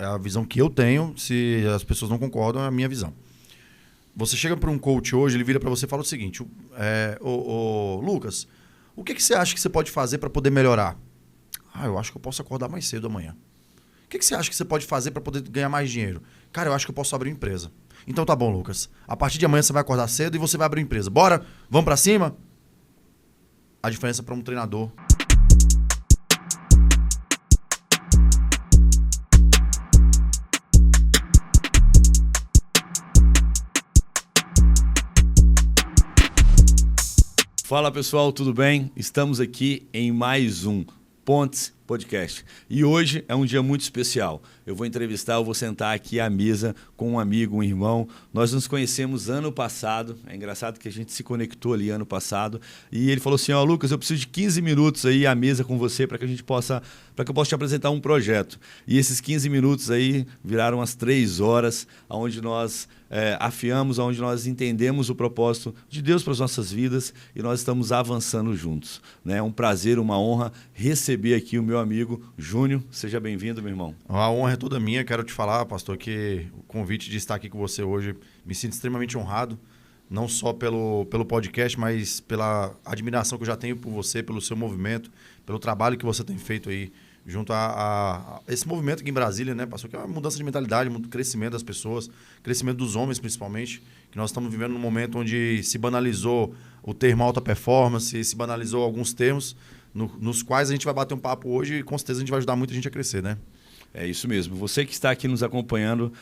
a visão que eu tenho. Se as pessoas não concordam, é a minha visão. Você chega para um coach hoje, ele vira para você e fala o seguinte: Lucas, o que você acha que você pode fazer para poder melhorar? Eu acho que eu posso acordar mais cedo amanhã. O que você acha que você pode fazer para poder ganhar mais dinheiro? Cara, eu acho que eu posso abrir uma empresa. Então tá bom, Lucas. A partir de amanhã você vai acordar cedo e você vai abrir uma empresa. Bora? Vamos para cima? A diferença para um treinador. Fala pessoal, tudo bem? Estamos aqui em mais um Pontes Podcast. E hoje é um dia muito especial. Eu vou sentar aqui à mesa com um amigo, um irmão. Nós nos conhecemos ano passado. É engraçado que a gente se conectou ali ano passado. E ele falou assim: Lucas, eu preciso de 15 minutos aí à mesa com você para que eu possa te apresentar um projeto. E esses 15 minutos aí viraram as 3 horas, onde nós afiamos, onde nós entendemos o propósito de Deus para as nossas vidas e nós estamos avançando juntos. É um prazer, uma honra receber aqui o meu amigo Júnior. Seja bem-vindo, meu irmão. A honra é toda minha. Quero te falar, pastor, que o convite de estar aqui com você hoje, me sinto extremamente honrado, não só pelo podcast, mas pela admiração que eu já tenho por você, pelo seu movimento, pelo trabalho que você tem feito aí junto a esse movimento aqui em Brasília, né, pastor? Que é uma mudança de mentalidade, um crescimento das pessoas, crescimento dos homens principalmente, que nós estamos vivendo num momento onde se banalizou o termo alta performance, se banalizou alguns termos, nos quais a gente vai bater um papo hoje e com certeza a gente vai ajudar muita gente a crescer, né? É isso mesmo. Você que está aqui nos acompanhando,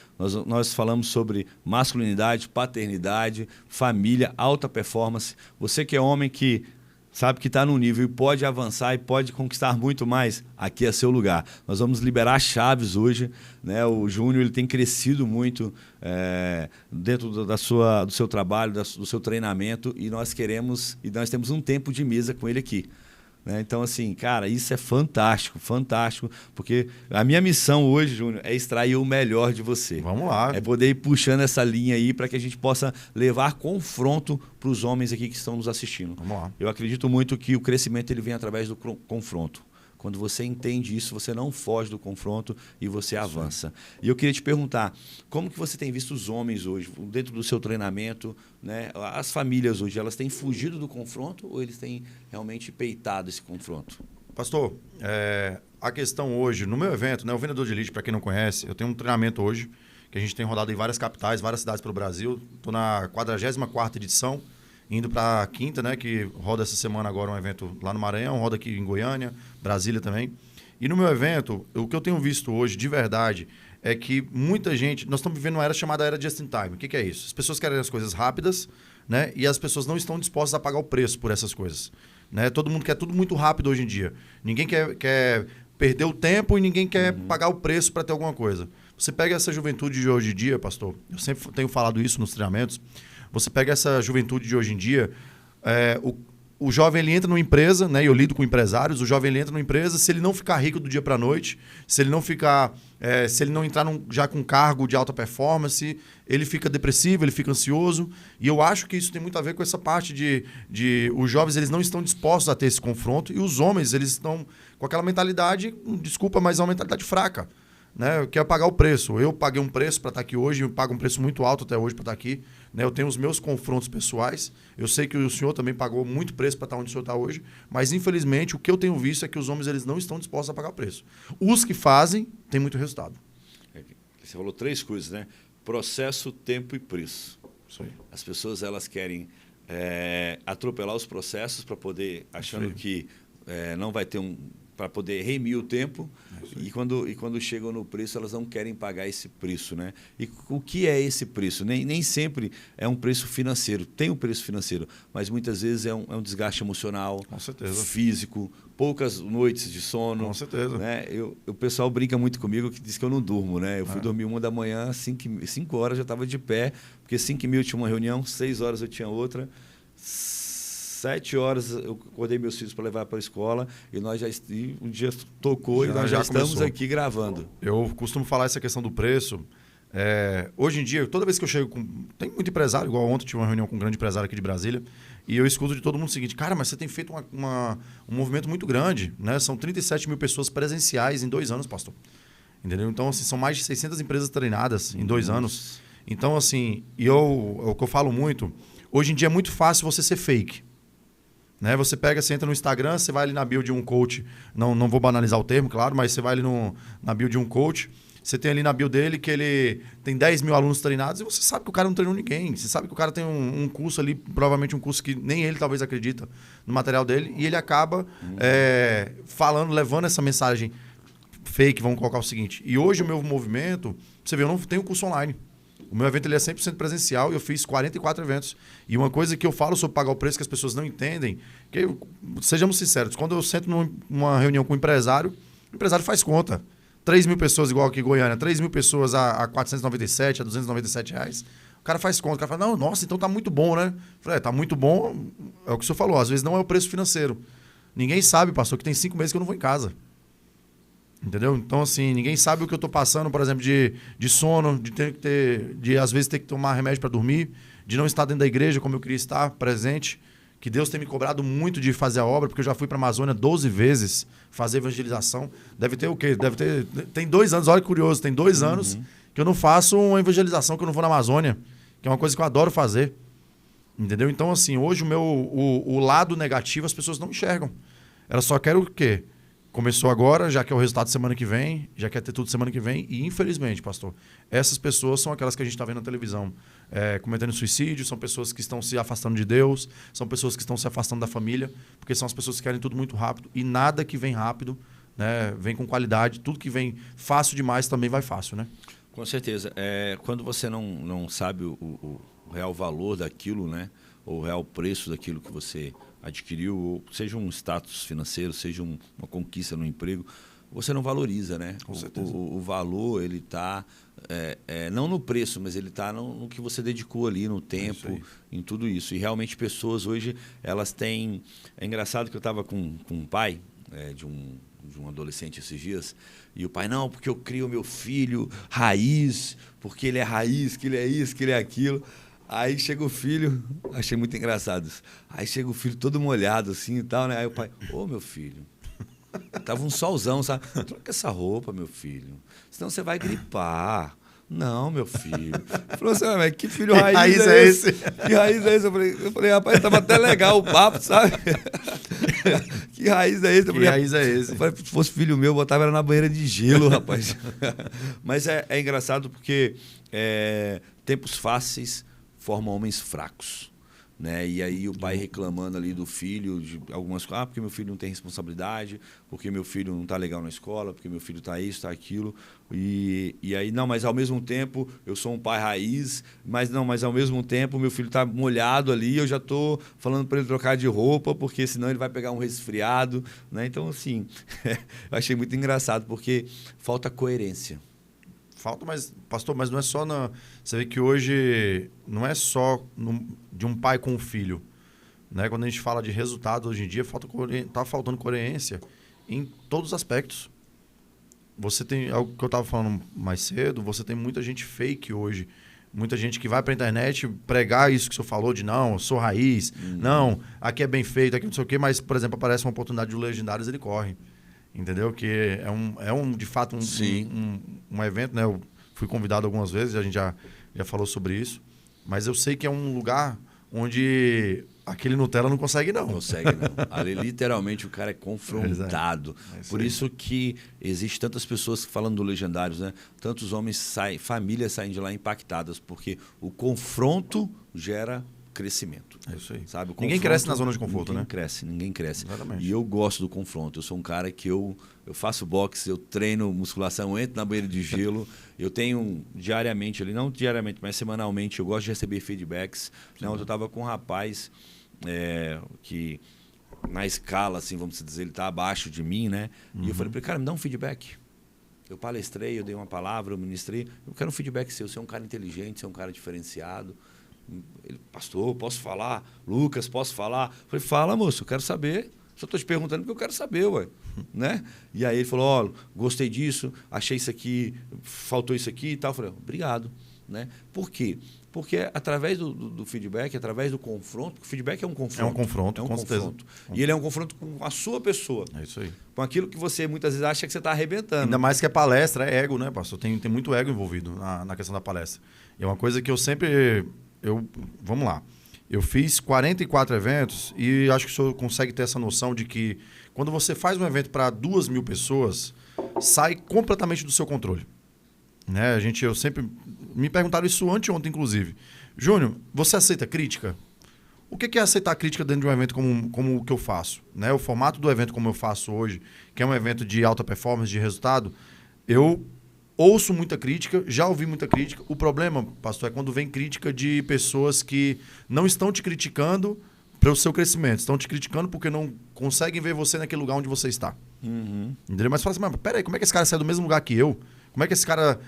nós falamos sobre masculinidade, paternidade, família, alta performance. Você que é homem que sabe que está no nível e pode avançar e pode conquistar muito mais, aqui é seu lugar. Nós vamos liberar chaves hoje, né? O Júnior ele tem crescido muito dentro do seu trabalho, do seu treinamento, e nós temos um tempo de mesa com ele aqui. Então, assim, cara, isso é fantástico, fantástico, porque a minha missão hoje, Júnior, é extrair o melhor de você. Vamos lá. É poder ir puxando essa linha aí para que a gente possa levar confronto para os homens aqui que estão nos assistindo. Vamos lá. Eu acredito muito que o crescimento ele vem através do confronto. Quando você entende isso, você não foge do confronto e você avança. Sim. E eu queria te perguntar, como que você tem visto os homens hoje, dentro do seu treinamento, né? As famílias hoje, elas têm fugido do confronto ou eles têm realmente peitado esse confronto? Pastor, a questão hoje, no meu evento, né, o Vendedor de Elite, para quem não conhece, eu tenho um treinamento hoje, que a gente tem rodado em várias capitais, várias cidades pelo Brasil. Estou na 44ª edição, indo para a 5ª, né, que roda essa semana agora um evento lá no Maranhão, roda aqui em Goiânia, Brasília também. E no meu evento, o que eu tenho visto hoje, de verdade, é que muita gente... Nós estamos vivendo uma era chamada era just in time. O que é isso? As pessoas querem as coisas rápidas, né, e as pessoas não estão dispostas a pagar o preço por essas coisas. Né? Todo mundo quer tudo muito rápido hoje em dia. Ninguém quer perder o tempo e ninguém quer pagar o preço para ter alguma coisa. Você pega essa juventude de hoje em dia, pastor, eu sempre tenho falado isso nos treinamentos. Você pega essa juventude de hoje em dia, o jovem ele entra numa empresa, né? Eu lido com empresários, o jovem ele entra numa empresa, se ele não ficar rico do dia para a noite, se ele não entrar já com cargo de alta performance, ele fica depressivo, ele fica ansioso. E eu acho que isso tem muito a ver com essa parte de os jovens eles não estão dispostos a ter esse confronto e os homens eles estão com aquela mentalidade, desculpa, mas é uma mentalidade fraca. Né? Eu quero pagar o preço. Eu paguei um preço para estar aqui hoje, eu pago um preço muito alto até hoje para estar aqui. Né? Eu tenho os meus confrontos pessoais. Eu sei que o senhor também pagou muito preço para estar onde o senhor está hoje, mas infelizmente o que eu tenho visto é que os homens eles não estão dispostos a pagar o preço. Os que fazem têm muito resultado. Você falou 3 coisas, né? Processo, tempo e preço. Isso aí. As pessoas elas querem atropelar os processos para poder, achando que não vai ter para poder remir o tempo, e quando chegam no preço, elas não querem pagar esse preço. Né? E o que é esse preço? Nem sempre é um preço financeiro. Tem um preço financeiro, mas muitas vezes é um desgaste emocional, com certeza, físico, poucas noites de sono. Com certeza. Né? O pessoal brinca muito comigo que diz que eu não durmo. Né? Eu fui dormir 1 da manhã, 5 horas já estava de pé, porque 5h30 eu tinha uma reunião, 6 horas eu tinha outra, 7 horas eu acordei meus filhos para levar para a escola e um dia tocou e nós já estamos começou aqui gravando. Eu costumo falar essa questão do preço. Hoje em dia, toda vez que eu chego tem muito empresário, igual ontem tive uma reunião com um grande empresário aqui de Brasília, e eu escuto de todo mundo o seguinte: cara, mas você tem feito um movimento muito grande, né? São 37 mil pessoas presenciais em 2 anos, pastor. Entendeu? Então, assim, são mais de 600 empresas treinadas em 2 anos. Então, assim, o que eu falo muito, hoje em dia é muito fácil você ser fake. Né? Você pega, você entra no Instagram, você vai ali na bio de um coach, não vou banalizar o termo, claro, mas você vai ali na bio de um coach, você tem ali na bio dele que ele tem 10 mil alunos treinados e você sabe que o cara não treinou ninguém. Você sabe que o cara tem um curso ali, provavelmente um curso que nem ele talvez acredita no material dele, e ele acaba falando, levando essa mensagem fake, vamos colocar o seguinte. E hoje o meu movimento, você vê, eu não tenho curso online. O meu evento ele é 100% presencial e eu fiz 44 eventos. E uma coisa que eu falo sobre pagar o preço que as pessoas não entendem, sejamos sinceros, quando eu sento numa reunião com um empresário, o empresário faz conta. 3 mil pessoas, igual aqui em Goiânia, 3 mil pessoas a 497, a 297 reais. O cara faz conta, o cara fala, não, nossa, então tá muito bom, né? Eu falei, tá muito bom, é o que o senhor falou, às vezes não é o preço financeiro. Ninguém sabe, pastor, que tem 5 meses que eu não vou em casa. Entendeu? Então, assim, ninguém sabe o que eu tô passando, por exemplo, de sono, de às vezes ter que tomar remédio para dormir, de não estar dentro da igreja como eu queria estar presente, que Deus tem me cobrado muito de fazer a obra, porque eu já fui para a Amazônia 12 vezes fazer evangelização. Deve ter o quê? Tem 2 anos, olha que curioso, tem 2 anos que eu não faço uma evangelização, que eu não vou na Amazônia, que é uma coisa que eu adoro fazer. Entendeu? Então, assim, hoje o lado negativo as pessoas não enxergam. Elas só querem o quê? Começou agora, já quer o resultado semana que vem, já quer ter tudo semana que vem. E, infelizmente, pastor, essas pessoas são aquelas que a gente está vendo na televisão cometendo suicídio, são pessoas que estão se afastando de Deus, são pessoas que estão se afastando da família, porque são as pessoas que querem tudo muito rápido. E nada que vem rápido, né, vem com qualidade. Tudo que vem fácil demais também vai fácil, né? Com certeza. Quando você não sabe o real valor daquilo, né, ou o real preço daquilo que você adquiriu, ou seja um status financeiro, seja uma conquista no emprego, você não valoriza, né? Com certeza. O valor, ele está, não no preço, mas ele está no que você dedicou ali, no tempo, em tudo isso. E realmente pessoas hoje, elas têm... É engraçado que eu estava com um pai de um adolescente esses dias, e o pai, não, porque eu crio meu filho raiz, porque ele é raiz, que ele é isso, que ele é aquilo. Aí chega o filho, achei muito engraçado isso. Aí chega o filho todo molhado assim e tal, né? Aí o pai, meu filho, tava um solzão, sabe? Troca essa roupa, meu filho, senão você vai gripar. Não, meu filho. Falou assim, mas que filho raiz é esse? Que raiz é esse? Eu falei, rapaz, tava até legal o papo, sabe? Que raiz é esse? Que raiz é esse? Eu falei, se fosse filho meu, eu botava ela na banheira de gelo, rapaz. Mas é engraçado porque tempos fáceis formam homens fracos, né? E aí o pai reclamando ali do filho de algumas coisas, porque meu filho não tem responsabilidade, porque meu filho não está legal na escola, porque meu filho está isso, está aquilo. E aí, não, mas ao mesmo tempo eu sou um pai raiz, mas ao mesmo tempo meu filho está molhado ali, eu já estou falando para ele trocar de roupa, porque senão ele vai pegar um resfriado, né? Então, assim, eu achei muito engraçado, porque falta coerência. Falta, mas, pastor, mas não é só na... Você vê que hoje não é só de um pai com um filho. Né? Quando a gente fala de resultado hoje em dia, tá faltando coerência em todos os aspectos. Você tem, algo que eu estava falando mais cedo, você tem muita gente fake hoje. Muita gente que vai para a internet pregar isso que o senhor falou, de não, eu sou raiz, não, aqui é bem feito, aqui não sei o quê, mas, por exemplo, aparece uma oportunidade de Legendários, ele corre. Entendeu? Que de fato, um evento, né? Eu fui convidado algumas vezes, a gente já falou sobre isso, mas eu sei que é um lugar onde aquele Nutella não consegue, não. Consegue, não. Ali, literalmente, o cara é confrontado. Por isso que existe tantas pessoas falando do Legendários, né? Tantos homens famílias saem de lá impactadas, porque o confronto gera crescimento. É isso aí. Sabe? Ninguém cresce na zona de conforto, ninguém cresce. Exatamente. E eu gosto do confronto. Eu sou um cara que eu faço boxe, eu treino musculação, eu entro na banheira de gelo. Eu tenho diariamente ali, não diariamente, mas semanalmente, eu gosto de receber feedbacks. Não, eu estava com um rapaz que na escala, assim, vamos dizer, ele está abaixo de mim, né? E eu falei para ele, cara, me dá um feedback. Eu palestrei, eu dei uma palavra, eu ministrei. Eu quero um feedback seu. Você é um cara inteligente, você é um cara diferenciado. Ele, pastor, posso falar? Lucas, posso falar? Eu falei, fala, moço, eu quero saber. Só estou te perguntando porque eu quero saber, ué. Né? E aí ele falou, gostei disso, achei isso aqui, faltou isso aqui e tal. Eu falei, obrigado. né? Por quê? Porque através do feedback, através do confronto, o feedback é um confronto. É um confronto, com certeza. E ele é um confronto com a sua pessoa. É isso aí. Com aquilo que você muitas vezes acha que você está arrebentando. Ainda mais que é palestra, é ego, né, pastor? Tem muito ego envolvido na questão da palestra. E é uma coisa que eu sempre... Vamos lá. Eu fiz 44 eventos e acho que o senhor consegue ter essa noção de que quando você faz um evento para 2.000 pessoas, sai completamente do seu controle. Né? Eu sempre... Me perguntaram isso anteontem, inclusive. Júnior, você aceita crítica? O que é aceitar crítica dentro de um evento como o que eu faço? Né? O formato do evento como eu faço hoje, que é um evento de alta performance, de resultado, eu ouço muita crítica, já ouvi muita crítica. O problema, pastor, é quando vem crítica de pessoas que não estão te criticando para o seu crescimento, estão te criticando porque não conseguem ver você naquele lugar onde você está. Uhum. Entendeu? Mas fala assim, mas peraí, como é que esse cara saiu do mesmo lugar que eu? Como é que esse cara...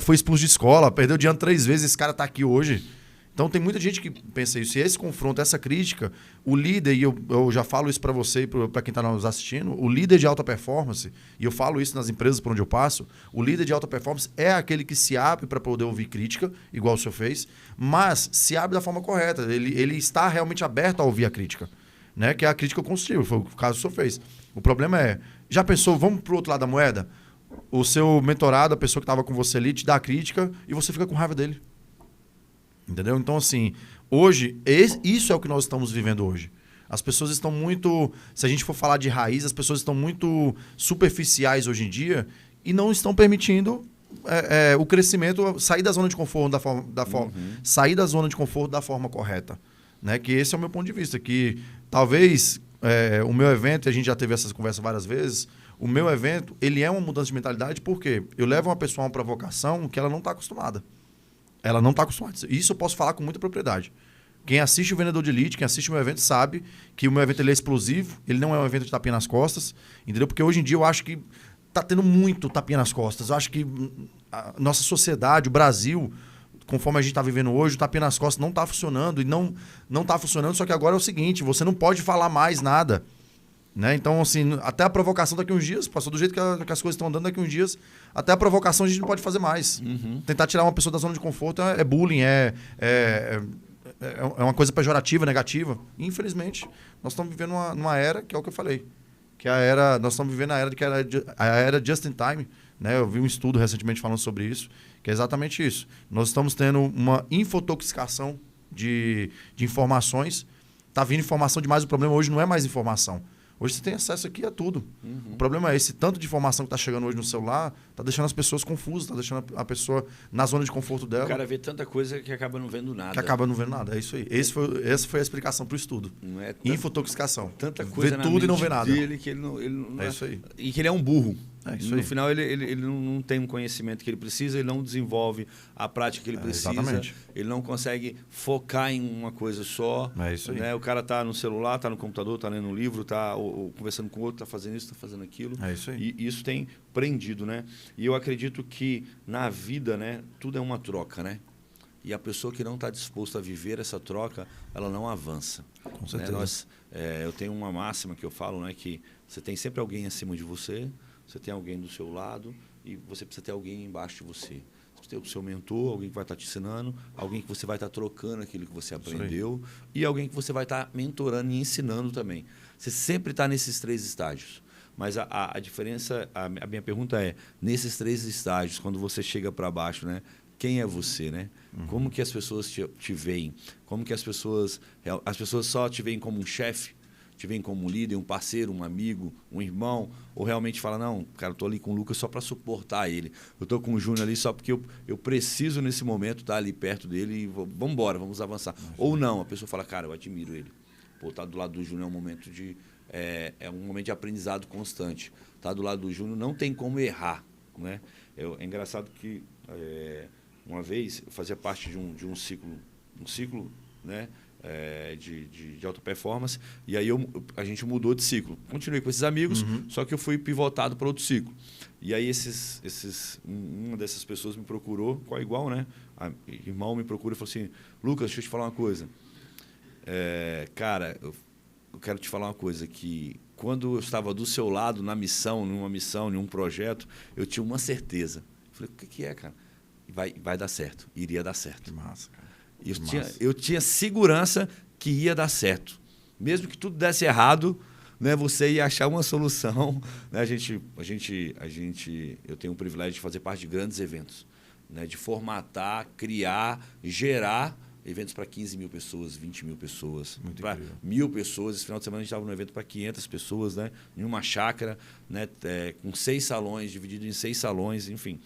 foi expulso de escola, perdeu de ano 3 vezes, esse cara está aqui hoje. Então tem muita gente que pensa isso. E esse confronto, essa crítica, o líder, e eu já falo isso para você e para quem está nos assistindo, o líder de alta performance, e eu falo isso nas empresas por onde eu passo, o líder de alta performance é aquele que se abre para poder ouvir crítica, igual o senhor fez, mas se abre da forma correta. Ele está realmente aberto a ouvir a crítica, né? Que é a crítica construtiva, foi o caso que o senhor fez. O problema é, já pensou, vamos para o outro lado da moeda? O seu mentorado, a pessoa que estava com você ali, te dá a crítica e você fica com raiva dele. Entendeu? Então, assim, hoje, isso é o que nós estamos vivendo hoje. As pessoas estão muito... Se a gente for falar de raiz, as pessoas estão muito superficiais hoje em dia e não estão permitindo o crescimento, sair da zona de conforto sair da zona de conforto da forma correta. Né? Que esse é o meu ponto de vista. Que talvez o meu evento, e a gente já teve essas conversas várias vezes, o meu evento, ele é uma mudança de mentalidade porque eu levo uma pessoa a uma provocação que ela não está acostumada. Ela não está acostumada. Isso eu posso falar com muita propriedade. Quem assiste o Vendedor de Elite, quem assiste o meu evento, sabe que o meu evento ele é explosivo, ele não é um evento de tapinha nas costas, entendeu? Porque hoje em dia eu acho que está tendo muito tapinha nas costas. Eu acho que a nossa sociedade, o Brasil, conforme a gente está vivendo hoje, o tapinha nas costas não está funcionando. E não está funcionando, só que agora é o seguinte, você não pode falar mais nada. Né? Então, assim, até a provocação daqui a uns dias, passou do jeito que as coisas estão andando daqui a uns dias, até a provocação a gente não pode fazer mais. Uhum. Tentar tirar uma pessoa da zona de conforto é bullying, é uma coisa pejorativa, negativa. E, infelizmente, nós estamos vivendo numa era, que é o que eu falei, que é a era, nós estamos vivendo a era just in time. Né? Eu vi um estudo recentemente falando sobre isso, que é exatamente isso. Nós estamos tendo uma infotoxicação de informações. Está vindo informação demais, o problema hoje não é mais informação. Hoje você tem acesso aqui a tudo. Uhum. O problema é esse tanto de informação que está chegando hoje no celular, está deixando as pessoas confusas, está deixando a pessoa na zona de conforto dela. O cara vê tanta coisa que acaba não vendo nada. Que acaba não vendo nada, é isso aí. Essa foi a explicação para o estudo. Não é infotoxicação. Tanta coisa vê tudo e não vê nada. Dele que ele não é isso aí. E que ele é um burro. No final, ele não tem um conhecimento que ele precisa, ele não desenvolve a prática que ele precisa. Exatamente. Ele não consegue focar em uma coisa só. É isso aí. Né? O cara está no celular, está no computador, está lendo um livro, está conversando com outro, está fazendo isso, está fazendo aquilo. É isso aí. E isso tem prendido, né? E eu acredito que na vida, né, tudo é uma troca, né? E a pessoa que não está disposta a viver essa troca, ela não avança. Com certeza. Eu tenho uma máxima que eu falo, né, que você tem sempre alguém acima de você, você tem alguém do seu lado e você precisa ter alguém embaixo de você. Você tem o seu mentor, alguém que vai estar te ensinando, alguém que você vai estar trocando aquilo que você aprendeu e alguém que você vai estar mentorando e ensinando também. Você sempre está nesses 3 estágios. Mas a diferença, a minha pergunta é, nesses 3 estágios, quando você chega para baixo, né, quem é você, né? Uhum. Como que as pessoas te veem? Como que as pessoas só te veem como um chefe? Te veem como um líder, um parceiro, um amigo, um irmão, ou realmente fala, não, cara, eu estou ali com o Lucas só para suportar ele. Eu estou com o Júnior ali só porque eu preciso, nesse momento, estar ali perto dele e vamos embora, vamos avançar. Ou não, a pessoa fala, cara, eu admiro ele. Pô, estar do lado do Júnior é um momento de aprendizado constante. Estar do lado do Júnior não tem como errar. Né? É engraçado que, uma vez, eu fazia parte de um ciclo, né? De alta performance, e aí a gente mudou de ciclo. Continuei com esses amigos, só que eu fui pivotado para outro ciclo. E aí uma dessas pessoas me procurou, igual, né? Irmão me procura e falou assim, Lucas, deixa eu te falar uma coisa. Cara, eu quero te falar uma coisa, que quando eu estava do seu lado numa missão, em um projeto, eu tinha uma certeza. Eu falei, o que é, cara? vai dar certo, iria dar certo. Que massa, cara. Eu tinha segurança que ia dar certo. Mesmo que tudo desse errado, né, você ia achar uma solução. Né? Eu tenho o privilégio de fazer parte de grandes eventos, né, de formatar, criar, gerar eventos para 15 mil pessoas, 20 mil pessoas, para 1.000 pessoas. Esse final de semana a gente estava num evento para 500 pessoas, né, em uma chácara, né, com 6 salões, dividido em 6 salões, enfim.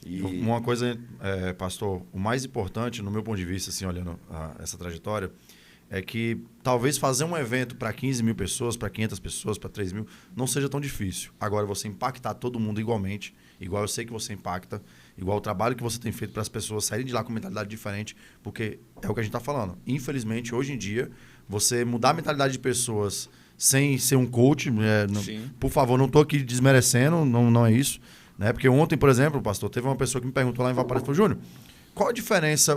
E uma coisa, pastor, o mais importante, no meu ponto de vista, assim, olhando essa trajetória, é que talvez fazer um evento para 15 mil pessoas, para 500 pessoas, para 3 mil, não seja tão difícil. Agora, você impactar todo mundo igualmente, igual eu sei que você impacta, igual o trabalho que você tem feito para as pessoas saírem de lá com mentalidade diferente, porque é o que a gente está falando. Infelizmente, hoje em dia, você mudar a mentalidade de pessoas sem ser um coach, por favor, não estou aqui desmerecendo, não é isso. Né? Porque ontem, por exemplo, pastor, teve uma pessoa que me perguntou lá em Valparaíso, falou, Júnior, qual a diferença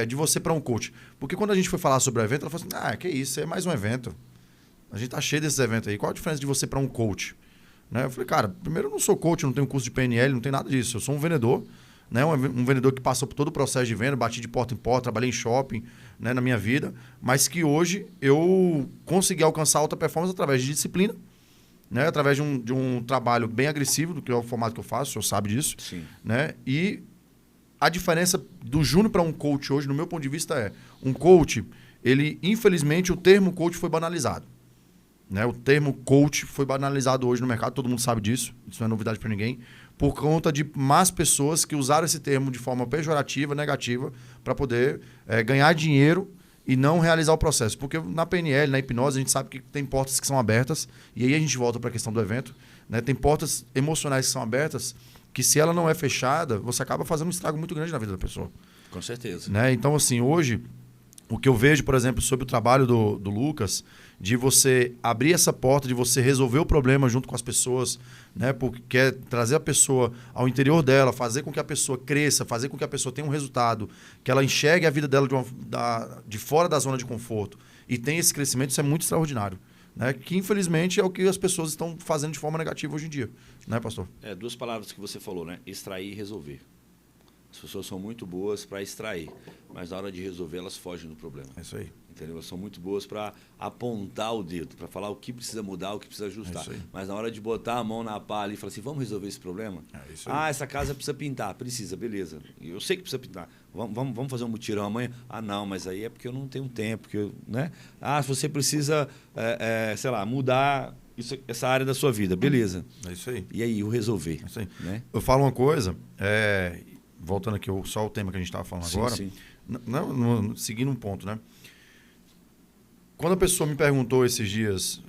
de você para um coach? Porque quando a gente foi falar sobre o evento, ela falou assim, que isso, é mais um evento. A gente tá cheio desses eventos aí. Qual a diferença de você para um coach? Né? Eu falei, cara, primeiro eu não sou coach, não tenho curso de PNL, não tenho nada disso. Eu sou um vendedor, né? Um vendedor que passou por todo o processo de venda, bati de porta em porta, trabalhei em shopping, né, na minha vida, mas que hoje eu consegui alcançar alta performance através de disciplina, né? Através de um trabalho bem agressivo, do que é o formato que eu faço, o senhor sabe disso. Sim. Né? E a diferença do júnior para um coach hoje, no meu ponto de vista, é um coach, infelizmente, o termo coach foi banalizado. Né? O termo coach foi banalizado hoje no mercado, todo mundo sabe disso, isso não é novidade para ninguém, por conta de más pessoas que usaram esse termo de forma pejorativa, negativa, para poder ganhar dinheiro e não realizar o processo. Porque na PNL, na hipnose, a gente sabe que tem portas que são abertas, e aí a gente volta para a questão do evento, né? Tem portas emocionais que são abertas, que se ela não é fechada, você acaba fazendo um estrago muito grande na vida da pessoa. Com certeza. Né? Então, assim, hoje, o que eu vejo, por exemplo, sobre o trabalho do Lucas, de você abrir essa porta, de você resolver o problema junto com as pessoas, né? Porque quer trazer a pessoa ao interior dela, fazer com que a pessoa cresça, fazer com que a pessoa tenha um resultado, que ela enxergue a vida dela de fora da zona de conforto e tenha esse crescimento, isso é muito extraordinário. Né? Que, infelizmente, é o que as pessoas estão fazendo de forma negativa hoje em dia. Né, pastor? 2 palavras que você falou, né? Extrair e resolver. As pessoas são muito boas para extrair, mas na hora de resolver, elas fogem do problema. É isso aí. Entendeu? Elas são muito boas para apontar o dedo, para falar o que precisa mudar, o que precisa ajustar. Mas na hora de botar a mão na pá ali e falar assim, vamos resolver esse problema? É isso aí. Essa casa precisa pintar. Precisa, beleza. Eu sei que precisa pintar. Vamos fazer um mutirão amanhã? Não, mas aí é porque eu não tenho tempo. Né? Se você precisa, sei lá, mudar essa área da sua vida. Beleza. É isso aí. E aí, o resolver. É isso aí. Né? Eu falo uma coisa, voltando aqui só o tema que a gente estava falando agora, sim. Seguindo um ponto, né? Quando a pessoa me perguntou esses dias,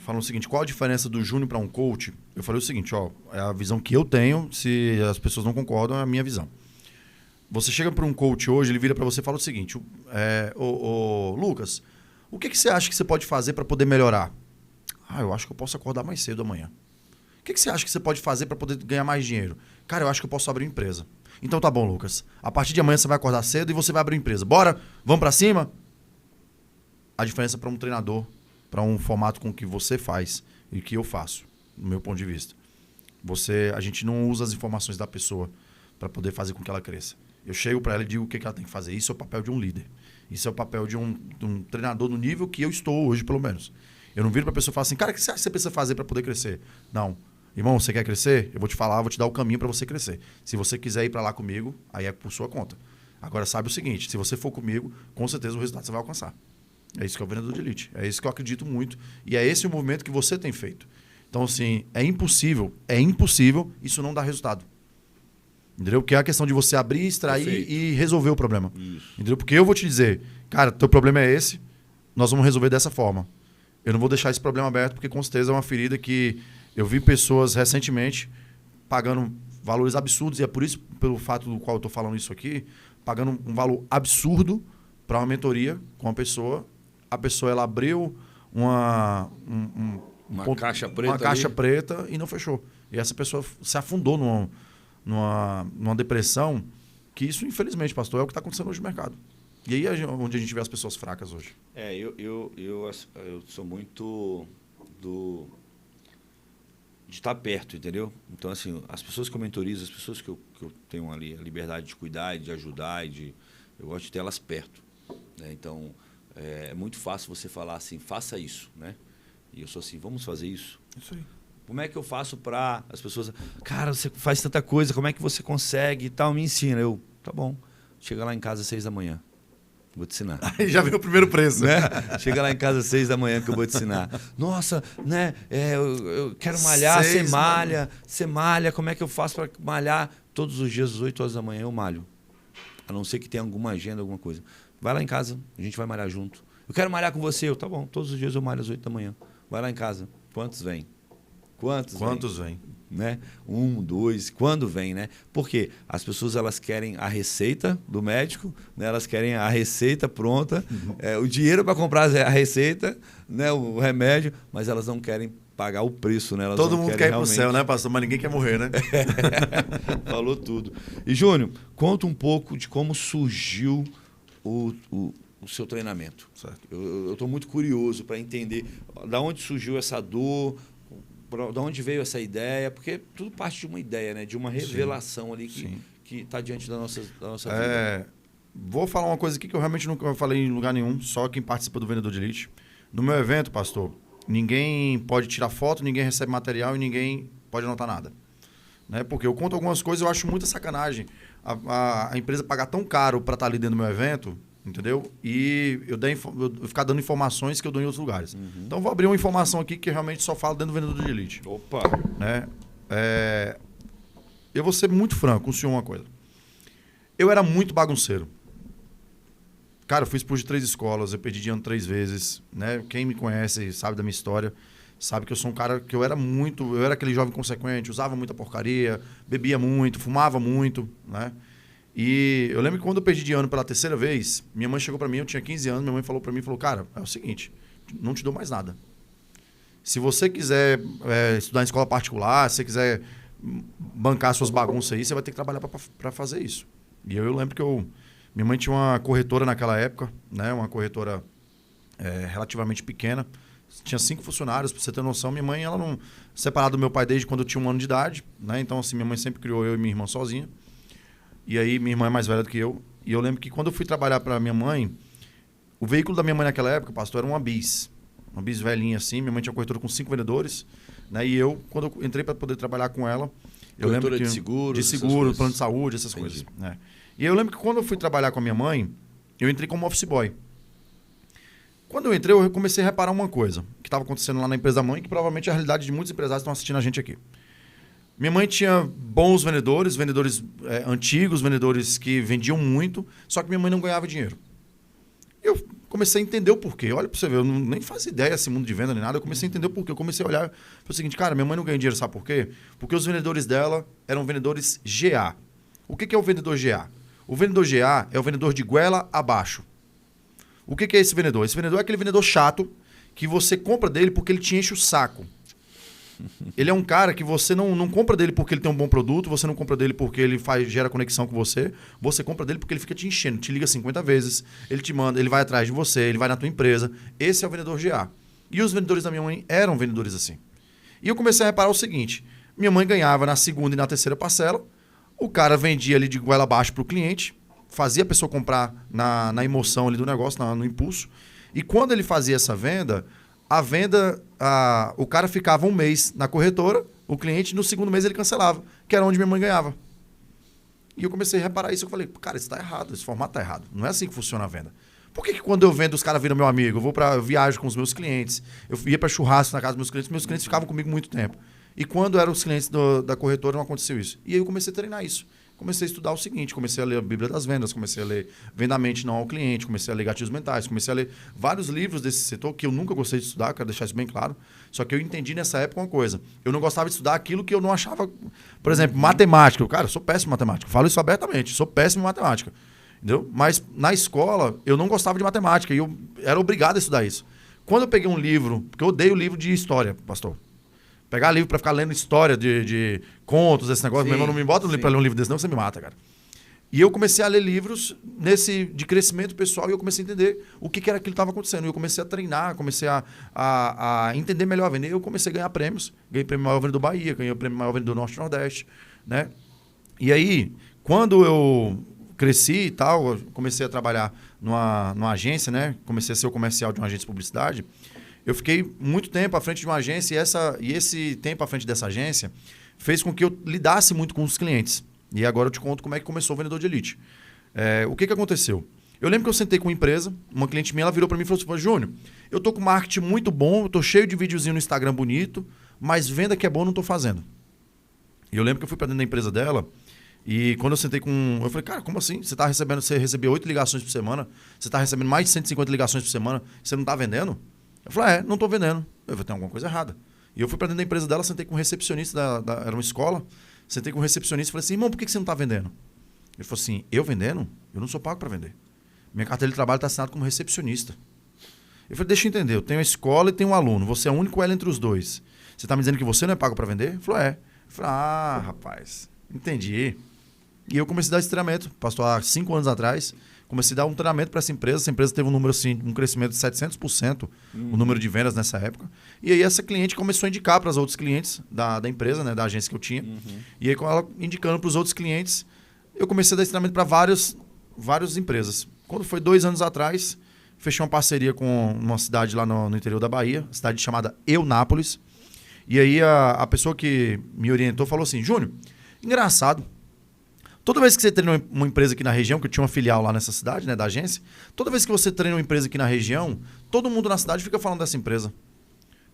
falando o seguinte, qual a diferença do júnior para um coach? Eu falei o seguinte, é a visão que eu tenho, se as pessoas não concordam, é a minha visão. Você chega para um coach hoje, ele vira para você e fala o seguinte, Lucas, o que você acha que você pode fazer para poder melhorar? Eu acho que eu posso acordar mais cedo amanhã. O que você acha que você pode fazer para poder ganhar mais dinheiro? Cara, eu acho que eu posso abrir uma empresa. Então tá bom, Lucas. A partir de amanhã você vai acordar cedo e você vai abrir uma empresa. Bora? Vamos para cima? A diferença para um treinador, para um formato com que você faz e que eu faço, no meu ponto de vista. A gente não usa as informações da pessoa para poder fazer com que ela cresça. Eu chego para ela e digo o que ela tem que fazer. Isso é o papel de um líder. Isso é o papel de um treinador no nível que eu estou hoje, pelo menos. Eu não viro para a pessoa e falo assim, cara, o que você acha que você precisa fazer para poder crescer? Não. Irmão, você quer crescer? Eu vou te falar, vou te dar o caminho para você crescer. Se você quiser ir para lá comigo, aí é por sua conta. Agora, sabe o seguinte, se você for comigo, com certeza o resultado você vai alcançar. É isso que é o vendedor de elite. É isso que eu acredito muito. E é esse o movimento que você tem feito. Então, assim, é impossível isso não dar resultado. Entendeu? Porque é a questão de você abrir, extrair e resolver o problema. Isso. Entendeu? Porque eu vou te dizer, cara, teu problema é esse, nós vamos resolver dessa forma. Eu não vou deixar esse problema aberto, porque com certeza é uma ferida que eu vi pessoas recentemente pagando valores absurdos, e é por isso, pelo fato do qual eu estou falando isso aqui, pagando um valor absurdo para uma mentoria com uma pessoa. A pessoa ela abriu uma caixa preta, caixa preta e não fechou. E essa pessoa se afundou numa depressão, que isso, infelizmente, pastor, é o que está acontecendo hoje no mercado. E aí é onde a gente vê as pessoas fracas hoje. Eu sou muito estar perto, entendeu? Então, assim, as pessoas que eu mentorizo, as pessoas que eu tenho ali a liberdade de cuidar, de ajudar, eu gosto de ter elas perto, né? Então, é muito fácil você falar assim, faça isso, né? E eu sou assim, vamos fazer isso? Isso aí. Como é que eu faço para as pessoas... Cara, você faz tanta coisa, como é que você consegue e tal? Me ensina. Eu, tá bom. Chega lá em casa às 6 da manhã. Vou te ensinar. Aí já veio o primeiro preço. Né? Chega lá em casa às 6 da manhã que eu vou te ensinar. Nossa, né? Eu quero malhar, você malha. Como é que eu faço para malhar? Todos os dias, às 8 horas da manhã, eu malho. A não ser que tenha alguma agenda, alguma coisa. Vai lá em casa, a gente vai malhar junto. Eu quero malhar com você. Eu, tá bom, todos os dias eu malho às 8 da manhã. Vai lá em casa. Quantos vêm? Quantos vêm? Né? 1, 2, quando vem, né? Porque as pessoas elas querem a receita do médico, né? Elas querem a receita pronta, o dinheiro para comprar a receita, né? O remédio, mas elas não querem pagar o preço, né? Elas Todo não mundo querem quer ir realmente... pro céu, né, pastor? Mas ninguém quer morrer, né? Falou tudo. E, Júnior, conta um pouco de como surgiu o seu treinamento. Certo. Eu estou muito curioso para entender da onde surgiu essa dor, da onde veio essa ideia, porque tudo parte de uma ideia, né? De uma revelação ali que está diante da nossa vida. Vou falar uma coisa aqui que eu realmente nunca falei em lugar nenhum, só quem participa do Vendedor de Elite. No meu evento, pastor, ninguém pode tirar foto, ninguém recebe material e ninguém pode anotar nada. Né? Porque eu conto algumas coisas, eu acho muita sacanagem a empresa pagar tão caro para estar ali dentro do meu evento, entendeu? E eu ficar dando informações que eu dou em outros lugares. Então, eu vou abrir uma informação aqui que eu realmente só falo dentro do Vendedor de Elite. Opa! Né? Eu vou ser muito franco com o senhor uma coisa. Eu era muito bagunceiro. Cara, eu fui expulso de 3 escolas, eu perdi de ano 3 vezes. Né? Quem me conhece sabe da minha história, sabe que eu sou um cara que eu era aquele jovem consequente, usava muita porcaria, bebia muito, fumava muito, né? E eu lembro que quando eu perdi de ano pela 3ª vez, minha mãe chegou pra mim, eu tinha 15 anos, minha mãe falou pra mim, cara, é o seguinte, não te dou mais nada. Se você quiser estudar em escola particular, se você quiser bancar suas bagunças aí, você vai ter que trabalhar pra fazer isso. E eu lembro que minha mãe tinha uma corretora naquela época, né? Uma corretora relativamente pequena, tinha 5 funcionários, pra você ter noção. Minha mãe, ela não... Separada do meu pai desde quando eu tinha 1 ano de idade, né? Então, assim, minha mãe sempre criou eu e minha irmã sozinha. E aí, minha irmã é mais velha do que eu. E eu lembro que quando eu fui trabalhar para minha mãe, o veículo da minha mãe naquela época, pastor, era uma bis. Uma bis velhinha assim. Minha mãe tinha uma corretora com 5 vendedores. Né? E eu, quando eu entrei para poder trabalhar com ela... eu lembro que, de seguro? De seguro, plano de saúde, essas coisas. Né? E eu lembro que quando eu fui trabalhar com a minha mãe, eu entrei como office boy. Quando eu entrei, eu comecei a reparar uma coisa que estava acontecendo lá na empresa da mãe, que provavelmente é a realidade de muitos empresários que estão assistindo a gente aqui. Minha mãe tinha bons vendedores antigos, vendedores que vendiam muito, só que minha mãe não ganhava dinheiro. Eu comecei a entender o porquê. Olha para você ver, eu nem fazia ideia desse mundo de venda nem nada, eu comecei a entender o porquê. Eu comecei a olhar e falei o seguinte, cara, minha mãe não ganha dinheiro, sabe por quê? Porque os vendedores dela eram vendedores GA. O que é o vendedor GA? O vendedor GA é o vendedor de goela abaixo. O que é esse vendedor? Esse vendedor é aquele vendedor chato que você compra dele porque ele te enche o saco. Ele é um cara que você não compra dele porque ele tem um bom produto, você não compra dele porque ele gera conexão com você, você compra dele porque ele fica te enchendo, te liga 50 vezes, ele te manda, ele vai atrás de você, ele vai na tua empresa. Esse é o vendedor GA. E os vendedores da minha mãe eram vendedores assim. E eu comecei a reparar o seguinte, minha mãe ganhava na 2ª e na 3ª parcela, o cara vendia ali de goela abaixo para o cliente, fazia a pessoa comprar na emoção ali do negócio, no impulso, e quando ele fazia essa venda... o cara ficava 1 mês na corretora, o cliente, no 2º mês ele cancelava, que era onde minha mãe ganhava. E eu comecei a reparar isso, eu falei, cara, isso está errado, esse formato está errado. Não é assim que funciona a venda. Por que quando eu vendo, os caras viram meu amigo? Eu viajo com os meus clientes, eu ia para churrasco na casa dos meus clientes ficavam comigo muito tempo. E quando eram os clientes da corretora, não aconteceu isso. E aí eu comecei a treinar isso. Comecei a estudar o seguinte, comecei a ler a Bíblia das Vendas, comecei a ler Venda a Mente Não ao Cliente, comecei a ler Gatilhos Mentais, comecei a ler vários livros desse setor que eu nunca gostei de estudar, quero deixar isso bem claro. Só que eu entendi nessa época uma coisa, eu não gostava de estudar aquilo que eu não achava, por exemplo, matemática. Cara, eu sou péssimo em matemática, falo isso abertamente, sou péssimo em matemática. Entendeu? Mas na escola eu não gostava de matemática e eu era obrigado a estudar isso. Quando eu peguei um livro, porque eu odeio livro de história, pastor. Pegar livro para ficar lendo história de contos, esse negócio. Meu irmão, não me bota um livro para ler um livro desse, não, você me mata, cara. E eu comecei a ler livros de crescimento pessoal e eu comecei a entender o que era aquilo que estava acontecendo. E eu comecei a treinar, comecei a entender melhor a venda. E eu comecei a ganhar prêmios. Ganhei prêmio maior vendedor do Bahia, ganhei o prêmio maior vendedor do Norte e Nordeste, né? E aí, quando eu cresci e tal, eu comecei a trabalhar numa agência, né? Comecei a ser o comercial de uma agência de publicidade. Eu fiquei muito tempo à frente de uma agência e esse tempo à frente dessa agência fez com que eu lidasse muito com os clientes. E agora eu te conto como é que começou o Vendedor de Elite. O que aconteceu? Eu lembro que eu sentei com uma empresa, uma cliente minha, ela virou para mim e falou assim, Júnior, eu tô com marketing muito bom, eu tô cheio de videozinho no Instagram bonito, mas venda que é bom eu não tô fazendo. E eu lembro que eu fui para dentro da empresa dela e quando eu sentei com... Eu falei, cara, como assim? Você recebia 8 ligações por semana, você está recebendo mais de 150 ligações por semana, você não está vendendo? Eu falei, não estou vendendo. Eu falei, tem alguma coisa errada. E eu fui para dentro da empresa dela, sentei com um recepcionista, era uma escola, sentei com um recepcionista e falei assim, irmão, por que você não está vendendo? Ele falou assim, eu vendendo? Eu não sou pago para vender. Minha carteira de trabalho está assinada como recepcionista. Eu falei, deixa eu entender, eu tenho a escola e tenho um aluno, você é o único elo entre os dois. Você está me dizendo que você não é pago para vender? Ele falou, é. Eu falei, rapaz, entendi. E eu comecei a dar esse treinamento, pastor, há 5 anos atrás, comecei a dar um treinamento para essa empresa teve um número assim, um crescimento de 700%, o número de vendas nessa época. E aí essa cliente começou a indicar para os outros clientes da empresa, né, da agência que eu tinha. E aí com ela indicando para os outros clientes, eu comecei a dar esse treinamento para várias empresas. Quando foi 2 anos atrás, fechei uma parceria com uma cidade lá no interior da Bahia, cidade chamada Eunápolis. E aí a pessoa que me orientou falou assim, Júnior, engraçado, toda vez que você treina uma empresa aqui na região, que eu tinha uma filial lá nessa cidade, né, da agência, toda vez que você treina uma empresa aqui na região, todo mundo na cidade fica falando dessa empresa.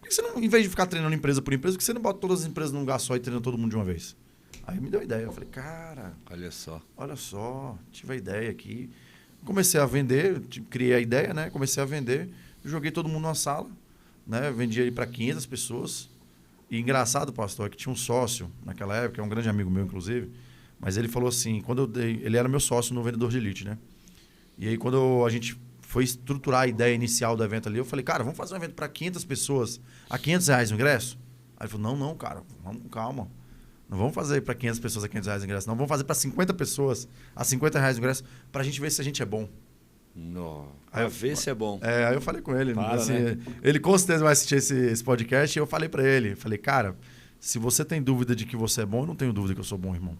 Por que você não, em vez de ficar treinando empresa por empresa, por que você não bota todas as empresas num lugar só e treina todo mundo de uma vez? Aí me deu a ideia, eu falei, cara, olha só, tive a ideia aqui. Comecei a vender, criei a ideia, né, comecei a vender, joguei todo mundo numa sala, né, vendia aí para 500 pessoas. E engraçado, pastor, é que tinha um sócio naquela época, é um grande amigo meu, inclusive, mas ele falou assim, ele era meu sócio no Vendedor de Elite, né? E aí quando a gente foi estruturar a ideia inicial do evento ali, eu falei, cara, vamos fazer um evento para 500 pessoas, a R$500 o ingresso? Aí ele falou, não, cara, vamos com calma. Não vamos fazer para 500 pessoas a R$500 o ingresso, não. Vamos fazer para 50 pessoas a R$50 o ingresso, para a gente ver se a gente é bom. Não. Aí ver se é bom. Aí eu falei com ele. Assim, né? Ele com certeza vai assistir esse podcast e eu falei para ele. Falei, cara, se você tem dúvida de que você é bom, eu não tenho dúvida que eu sou bom, irmão.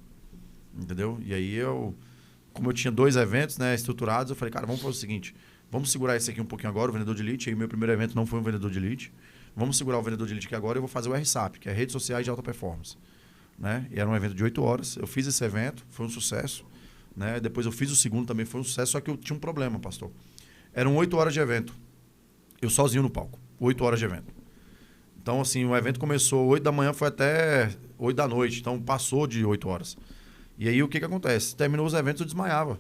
Entendeu? E aí como eu tinha 2 eventos, né, estruturados, eu falei, cara, vamos fazer o seguinte, vamos segurar esse aqui um pouquinho agora, o Vendedor de Elite. Aí o meu primeiro evento não foi um Vendedor de Elite. Vamos segurar o Vendedor de Elite aqui agora e eu vou fazer o RSAP, que é Redes Sociais de Alta Performance. Né? E era um evento de 8 horas. Eu fiz esse evento, foi um sucesso. Né? Depois eu fiz o segundo, também foi um sucesso, só que eu tinha um problema, pastor. Eram 8 horas de evento. Eu sozinho no palco. 8 horas de evento. Então, assim, o evento começou 8 da manhã, foi até 8 da noite. Então, passou de 8 horas. E aí, o que acontece? Terminou os eventos, eu desmaiava.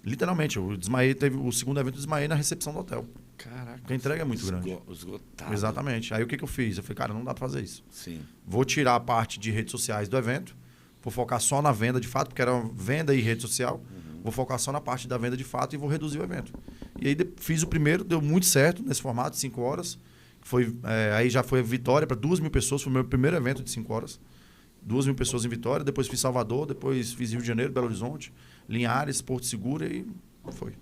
Literalmente, eu desmaiei. Teve o segundo evento, eu desmaiei na recepção do hotel. Caraca. Porque a entrega é muito grande. Esgotado. Exatamente. Aí, o que eu fiz? Eu falei, cara, não dá pra fazer isso. Sim. Vou tirar a parte de redes sociais do evento. Vou focar só na venda de fato, porque era venda e rede social. Vou focar só na parte da venda de fato e vou reduzir o evento. E aí fiz o primeiro, deu muito certo nesse formato, 5 horas. Aí já foi vitória para 2.000 pessoas, foi o meu primeiro evento de 5 horas. 2.000 pessoas em Vitória, depois fiz Salvador, depois fiz Rio de Janeiro, Belo Horizonte, Linhares, Porto Seguro e foi.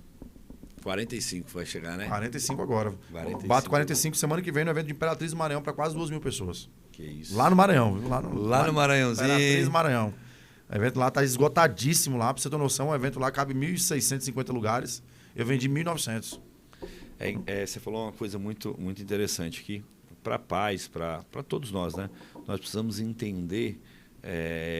45 vai chegar, né? 45 agora. 45. Bato 45 semana que vem no evento de Imperatriz do Maranhão para quase 2.000 pessoas. Que isso. Lá no Maranhão, viu? Lá no Maranhãozinho. Imperatriz do Maranhão. O evento lá está esgotadíssimo lá, para você ter noção, o evento lá cabe 1.650 lugares. Eu vendi 1.900. Você falou uma coisa muito, muito interessante aqui. Para pais, para todos nós, né? Nós precisamos entender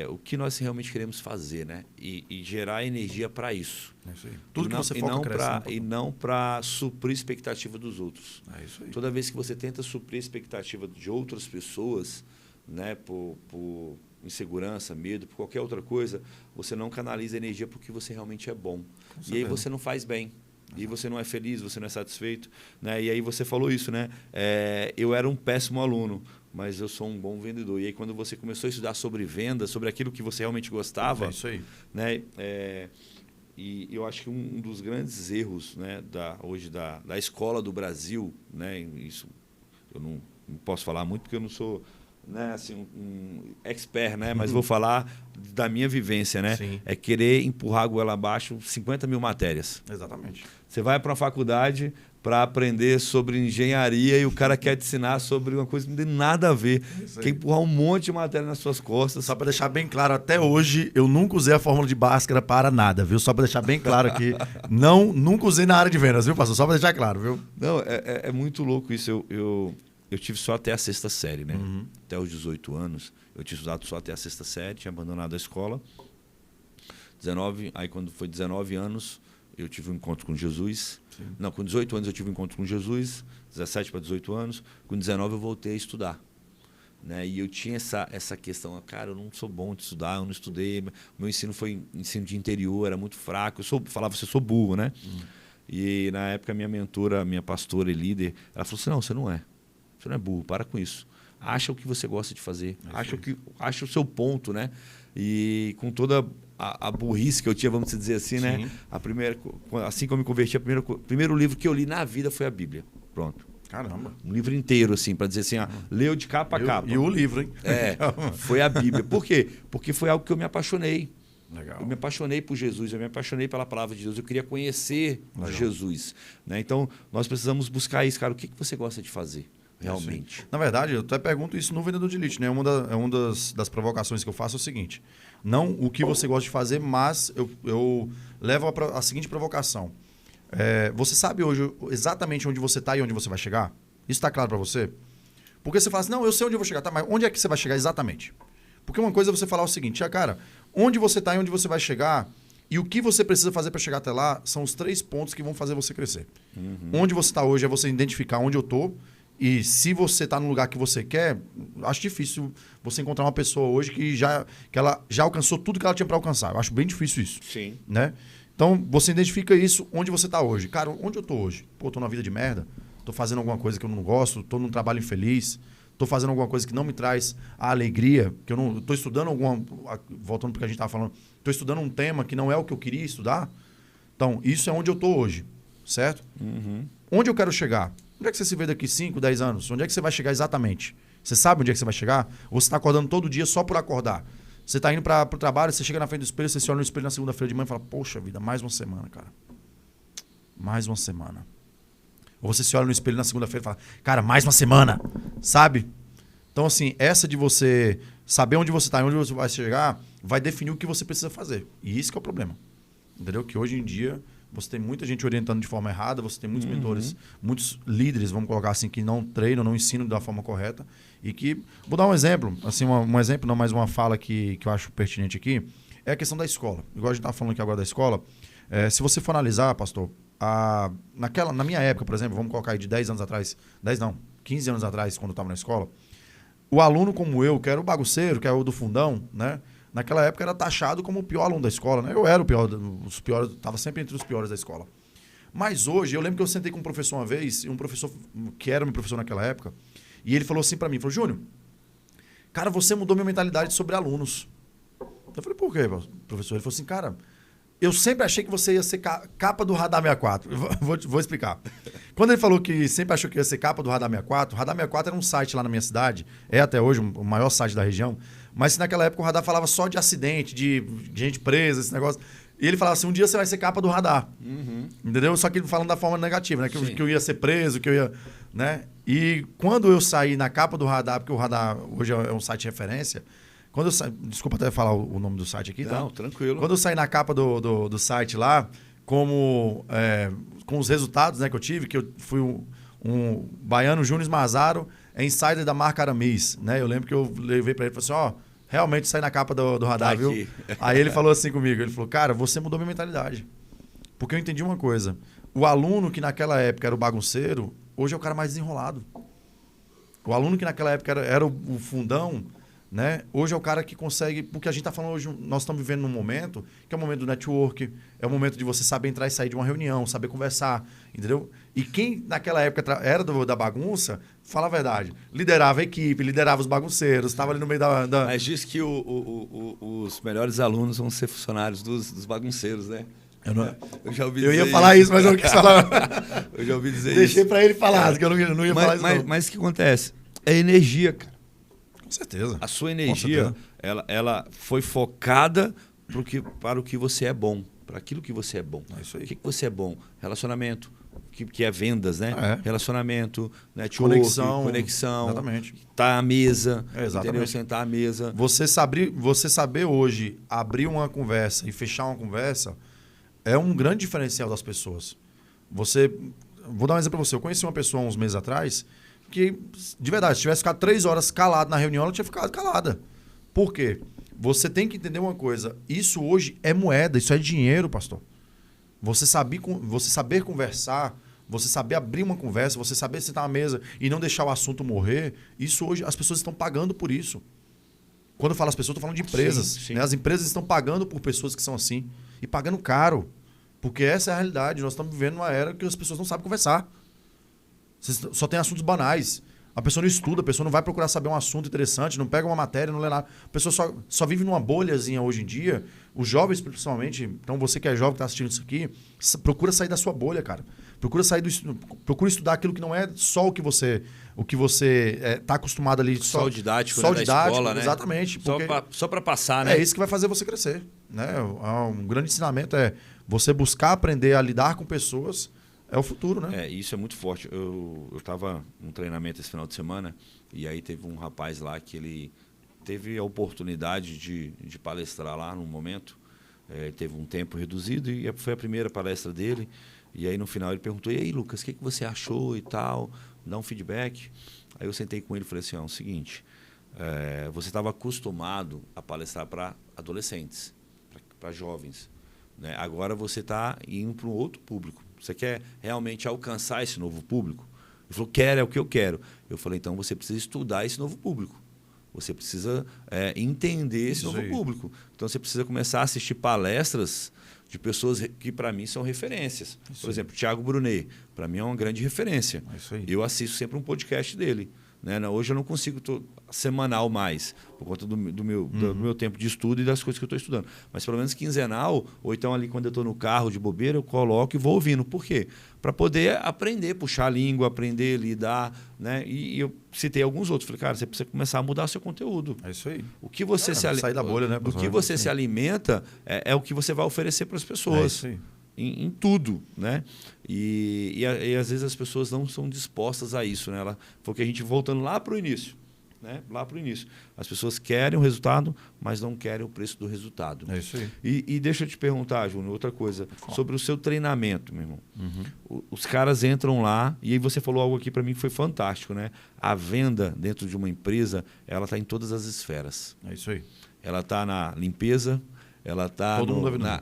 o que nós realmente queremos fazer, né? E gerar energia para isso. É isso aí. Tudo que você foca cresce. E não para suprir a expectativa dos outros. É isso aí. Toda vez que você tenta suprir a expectativa de outras pessoas, né? Por insegurança, medo, por qualquer outra coisa, você não canaliza energia porque você realmente é bom. E aí você não faz bem. E você não é feliz, você não é satisfeito. Né? E aí você falou isso, né? Eu era um péssimo aluno, mas eu sou um bom vendedor. E aí quando você começou a estudar sobre venda, sobre aquilo que você realmente gostava... É isso aí. Né? E eu acho que um dos grandes erros, né, hoje da escola do Brasil, né? Isso eu não posso falar muito porque eu não sou né, assim, um expert, né? Mas vou falar da minha vivência, né? Sim. É querer empurrar a goela abaixo 50 mil matérias. Exatamente. Você vai para uma faculdade para aprender sobre engenharia e o cara quer te ensinar sobre uma coisa que não tem nada a ver. Quer empurrar um monte de matéria nas suas costas. Só para deixar bem claro, até hoje eu nunca usei a fórmula de Bhaskara para nada, viu? Só para deixar bem claro aqui. Nunca usei na área de vendas, viu, pastor? Só para deixar claro, viu? Não, é muito louco isso. Eu tive só até a 6ª série, né? Até os 18 anos. Eu tinha estudado só até a 6ª série, tinha abandonado a escola. Aí quando foi 19 anos, eu tive um encontro com Jesus. Sim. Não, com 18 anos eu tive um encontro com Jesus, 17 para 18 anos. Com 19 eu voltei a estudar. Né? E eu tinha essa questão, cara, eu não sou bom de estudar, eu não estudei. Meu ensino foi ensino de interior, era muito fraco. Falava, você sou burro, né? E na época minha mentora, minha pastora e líder, ela falou assim, não, você não é. Você não é burro, para com isso. Acha o que você gosta de fazer. Acha o seu ponto, né? E com toda a burrice que eu tinha, vamos dizer assim, né? Assim que eu me converti, o primeiro livro que eu li na vida foi a Bíblia. Pronto. Caramba. Um livro inteiro, assim, para dizer assim, leu de capa a capa. E o livro, hein? Foi a Bíblia. Por quê? Porque foi algo que eu me apaixonei. Legal. Eu me apaixonei por Jesus, eu me apaixonei pela palavra de Deus, eu queria conhecer Jesus. Né? Então, nós precisamos buscar isso, cara. O que você gosta de fazer? Realmente. Na verdade, eu até pergunto isso no Vendedor de Elite, né? Uma das provocações que eu faço é o seguinte: não o que você gosta de fazer, mas eu levo a seguinte provocação. Você sabe hoje exatamente onde você está e onde você vai chegar? Isso está claro para você? Porque você fala assim, não, eu sei onde eu vou chegar, tá? Mas onde é que você vai chegar exatamente? Porque uma coisa é você falar o seguinte, cara, onde você está e onde você vai chegar e o que você precisa fazer para chegar até lá são os 3 pontos que vão fazer você crescer. Onde você está hoje é você identificar onde eu estou. E se você está no lugar que você quer, acho difícil você encontrar uma pessoa hoje que ela já alcançou tudo que ela tinha para alcançar. Eu acho bem difícil isso. Sim. Né? Então, você identifica isso onde você está hoje. Cara, onde eu estou hoje? Pô, estou numa vida de merda. Estou fazendo alguma coisa que eu não gosto. Estou num trabalho infeliz. Estou fazendo alguma coisa que não me traz a alegria. Que eu não estou estudando voltando para o que a gente estava falando. Estou estudando um tema que não é o que eu queria estudar. Então, isso é onde eu estou hoje. Certo? Onde eu quero chegar? Onde é que você se vê daqui 5, 10 anos? Onde é que você vai chegar exatamente? Você sabe onde é que você vai chegar? Ou você está acordando todo dia só por acordar? Você está indo para o trabalho, você chega na frente do espelho, você se olha no espelho na segunda-feira de manhã e fala, poxa vida, mais uma semana, cara. Mais uma semana. Ou você se olha no espelho na segunda-feira e fala, cara, mais uma semana. Sabe? Então, assim, essa de você saber onde você está e onde você vai chegar, vai definir o que você precisa fazer. E isso que é o problema. Entendeu? Que hoje em dia você tem muita gente orientando de forma errada, você tem muitos mentores, muitos líderes, vamos colocar assim, que não treinam, não ensinam da forma correta. E que, vou dar um exemplo, assim, um exemplo, não, mas uma fala que eu acho pertinente aqui, é a questão da escola. Igual a gente estava falando aqui agora da escola, se você for analisar, pastor, na minha época, por exemplo, vamos colocar aí de 10 anos atrás, 10 não, 15 anos atrás, quando eu estava na escola, o aluno como eu, que era o bagunceiro, que era o do fundão, né? Naquela época era taxado como o pior aluno da escola, né? Eu era o pior, estava sempre entre os piores da escola. Mas hoje, eu lembro que eu sentei com um professor uma vez, um professor que era meu professor naquela época, e ele falou assim para mim, falou, Júnior, cara, você mudou minha mentalidade sobre alunos. Eu falei, por quê, professor? Ele falou assim, cara, eu sempre achei que você ia ser capa do Radar 64. Vou explicar. Quando ele falou que sempre achou que ia ser capa do Radar 64, o Radar 64 era um site lá na minha cidade, é até hoje o maior site da região, mas naquela época o Radar falava só de acidente, de gente presa, esse negócio. E ele falava assim, um dia você vai ser capa do Radar. Entendeu? Só que falando da forma negativa, né? Que eu ia ser preso, que eu ia... né? E quando eu saí na capa do Radar, porque o Radar hoje é um site de referência, quando eu saí... Desculpa até falar o nome do site aqui, tá? Não, tranquilo. Quando eu saí na capa do site lá, com os resultados, né, que eu tive, que eu fui um baiano Júnior Mazaro, insider da marca Aramis, né? Eu lembro que eu levei para ele e falei assim, realmente saí na capa do Radar, viu? Aí ele falou assim comigo, ele falou, cara, você mudou minha mentalidade. Porque eu entendi uma coisa, o aluno que naquela época era o bagunceiro, hoje é o cara mais desenrolado. O aluno que naquela época era o fundão, né? Hoje é o cara que consegue... Porque a gente está falando hoje... Nós estamos vivendo num momento que é o momento do network, é o momento de você saber entrar e sair de uma reunião, saber conversar, entendeu? E quem naquela época era da bagunça, fala a verdade, liderava a equipe, liderava os bagunceiros, estava ali no meio da... Mas diz que os melhores alunos vão ser funcionários dos bagunceiros, né? Eu já ouvi dizer eu ia falar isso, mas eu não quis falar. Eu já ouvi dizer Deixei para ele falar, que eu não ia falar isso não. Mas o que acontece? É energia, cara. certeza. A sua energia, ela foi focada para o que você é bom, para aquilo que você é bom. É isso aí. O que você é bom? Relacionamento, que é vendas, né? Relacionamento, network, conexão. Exatamente. Tá à mesa, Exatamente. entendeu? Sentar à mesa. Você saber hoje abrir uma conversa e fechar uma conversa é um grande diferencial das pessoas. Vou dar um exemplo para você. Eu conheci uma pessoa uns meses atrás que, de verdade, se tivesse ficado 3 horas calado na reunião, ela tinha ficado calada. Por quê? Você tem que entender uma coisa. Isso hoje é moeda, isso é dinheiro, pastor. Você saber conversar, você saber abrir uma conversa, você saber sentar na mesa e não deixar o assunto morrer, isso hoje as pessoas estão pagando por isso. Quando eu falo as pessoas, eu estou falando de empresas. Sim. Né? As empresas estão pagando por pessoas que são assim. E pagando caro. Porque essa é a realidade. Nós estamos vivendo uma era que as pessoas não sabem conversar. Só tem assuntos banais. A pessoa não estuda, a pessoa não vai procurar saber um assunto interessante, não pega uma matéria, não lê nada. A pessoa só vive numa bolhazinha hoje em dia. Os jovens, principalmente, então você que é jovem, que está assistindo isso aqui, procura sair da sua bolha, cara. Procura estudar aquilo que não é só o que você está acostumado ali. Só o didático, só né, o didático, da escola, né? Exatamente. Só para passar, né? É isso que vai fazer você crescer. Né? Um grande ensinamento é você buscar aprender a lidar com pessoas. É o futuro, né? Isso é muito forte. Eu estava num treinamento esse final de semana e aí teve um rapaz lá que ele teve a oportunidade de palestrar lá num momento. Teve um tempo reduzido e foi a primeira palestra dele. E aí no final ele perguntou, e aí Lucas, o que você achou e tal? Dá um feedback. Aí eu sentei com ele e falei assim, é o seguinte, você estava acostumado a palestrar para adolescentes, para jovens. Né? Agora você está indo para um outro público. Você quer realmente alcançar esse novo público? Ele falou, é o que eu quero. Eu falei, então você precisa estudar esse novo público. Você precisa entender esse novo público. Então você precisa começar a assistir palestras de pessoas que para mim são referências. Por exemplo, Thiago Brunet, para mim é uma grande referência. Eu assisto sempre um podcast dele. Né? Hoje eu não consigo semanal mais, por conta do meu tempo de estudo e das coisas que eu estou estudando. Mas pelo menos quinzenal, ou então ali quando eu estou no carro de bobeira, eu coloco e vou ouvindo. Por quê? Para poder aprender, puxar a língua, aprender, lidar. Né? E eu citei alguns outros. Falei, cara, você precisa começar a mudar o seu conteúdo. É isso aí. O que você sair da bolha, né? Do que você se alimenta é o que você vai oferecer para as pessoas. É isso aí. Em tudo, né? E às vezes as pessoas não são dispostas a isso, né? Foi o que a gente voltando lá para o início, né? Lá para o início. As pessoas querem o resultado, mas não querem o preço do resultado. É isso aí. E deixa eu te perguntar, Júnior, outra coisa. Sobre o seu treinamento, meu irmão. Os caras entram lá, e aí você falou algo aqui para mim que foi fantástico, né? A venda dentro de uma empresa, ela está em todas as esferas. É isso aí. Ela está na limpeza, ela está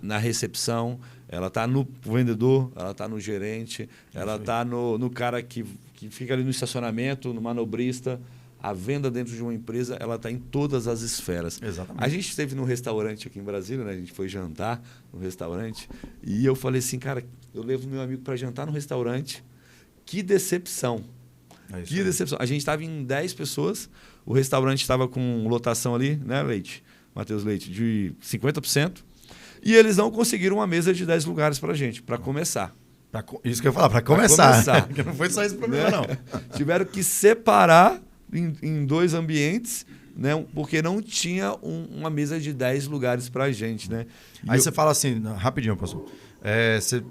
na recepção, ela está no vendedor, ela está no gerente, ela está no cara que fica ali no estacionamento, no manobrista. A venda dentro de uma empresa, ela está em todas as esferas. Exatamente. A gente esteve num restaurante aqui em Brasília, né? A gente foi jantar no restaurante e eu falei assim, cara, eu levo meu amigo para jantar no restaurante. Que decepção. Que decepção. A gente estava em 10 pessoas, o restaurante estava com lotação ali, né, Leite? Matheus Leite, de 50%. E eles não conseguiram uma mesa de 10 lugares para a gente, para começar. Isso que eu ia falar, para começar. Porque não foi só esse problema, não. Tiveram que separar em 2 ambientes, né, porque não tinha uma mesa de 10 lugares para a gente. Né? Aí você fala assim, rapidinho, pastor.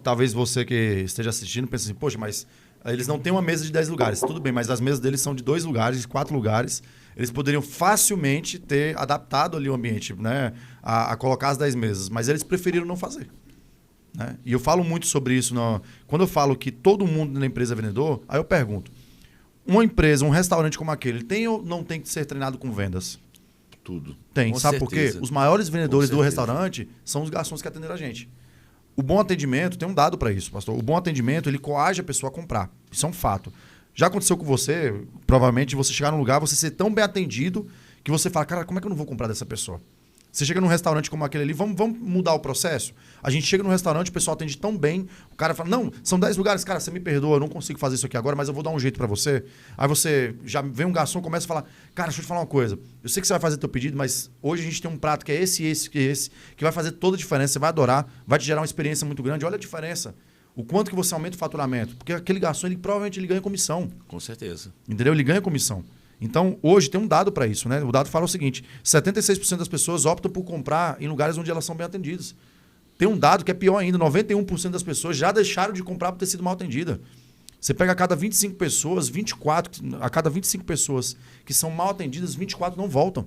Talvez você que esteja assistindo pense assim, poxa, mas eles não têm uma mesa de 10 lugares. Tudo bem, mas as mesas deles são de 2 lugares, de 4 lugares. Eles poderiam facilmente ter adaptado ali o ambiente, né, a colocar as 10 mesas, mas eles preferiram não fazer. Né? E eu falo muito sobre isso. Quando eu falo que todo mundo na empresa é vendedor, aí eu pergunto, uma empresa, um restaurante como aquele, tem ou não tem que ser treinado com vendas? Tudo. Tem. Sabe por quê? Os maiores vendedores do restaurante são os garçons que atenderam a gente. O bom atendimento, tem um dado para isso, pastor. O bom atendimento, ele coage a pessoa a comprar. Isso é um fato. Já aconteceu com você, provavelmente, você chegar num lugar, você ser tão bem atendido que você fala, cara, como é que eu não vou comprar dessa pessoa? Você chega num restaurante como aquele ali, vamos mudar o processo? A gente chega num restaurante, o pessoal atende tão bem, o cara fala, não, são 10 lugares, cara, você me perdoa, eu não consigo fazer isso aqui agora, mas eu vou dar um jeito para você. Aí você já vem um garçom, começa a falar, cara, deixa eu te falar uma coisa, eu sei que você vai fazer teu pedido, mas hoje a gente tem um prato que é esse, que vai fazer toda a diferença, você vai adorar, vai te gerar uma experiência muito grande, olha a diferença. O quanto que você aumenta o faturamento. Porque aquele garçom, provavelmente ele ganha comissão. Com certeza. Entendeu? Ele ganha comissão. Então, hoje tem um dado para isso, né? O dado fala o seguinte: 76% das pessoas optam por comprar em lugares onde elas são bem atendidas. Tem um dado que é pior ainda: 91% das pessoas já deixaram de comprar por ter sido mal atendida. Você pega a cada 25 pessoas, 24, a cada 25 pessoas que são mal atendidas, 24 não voltam.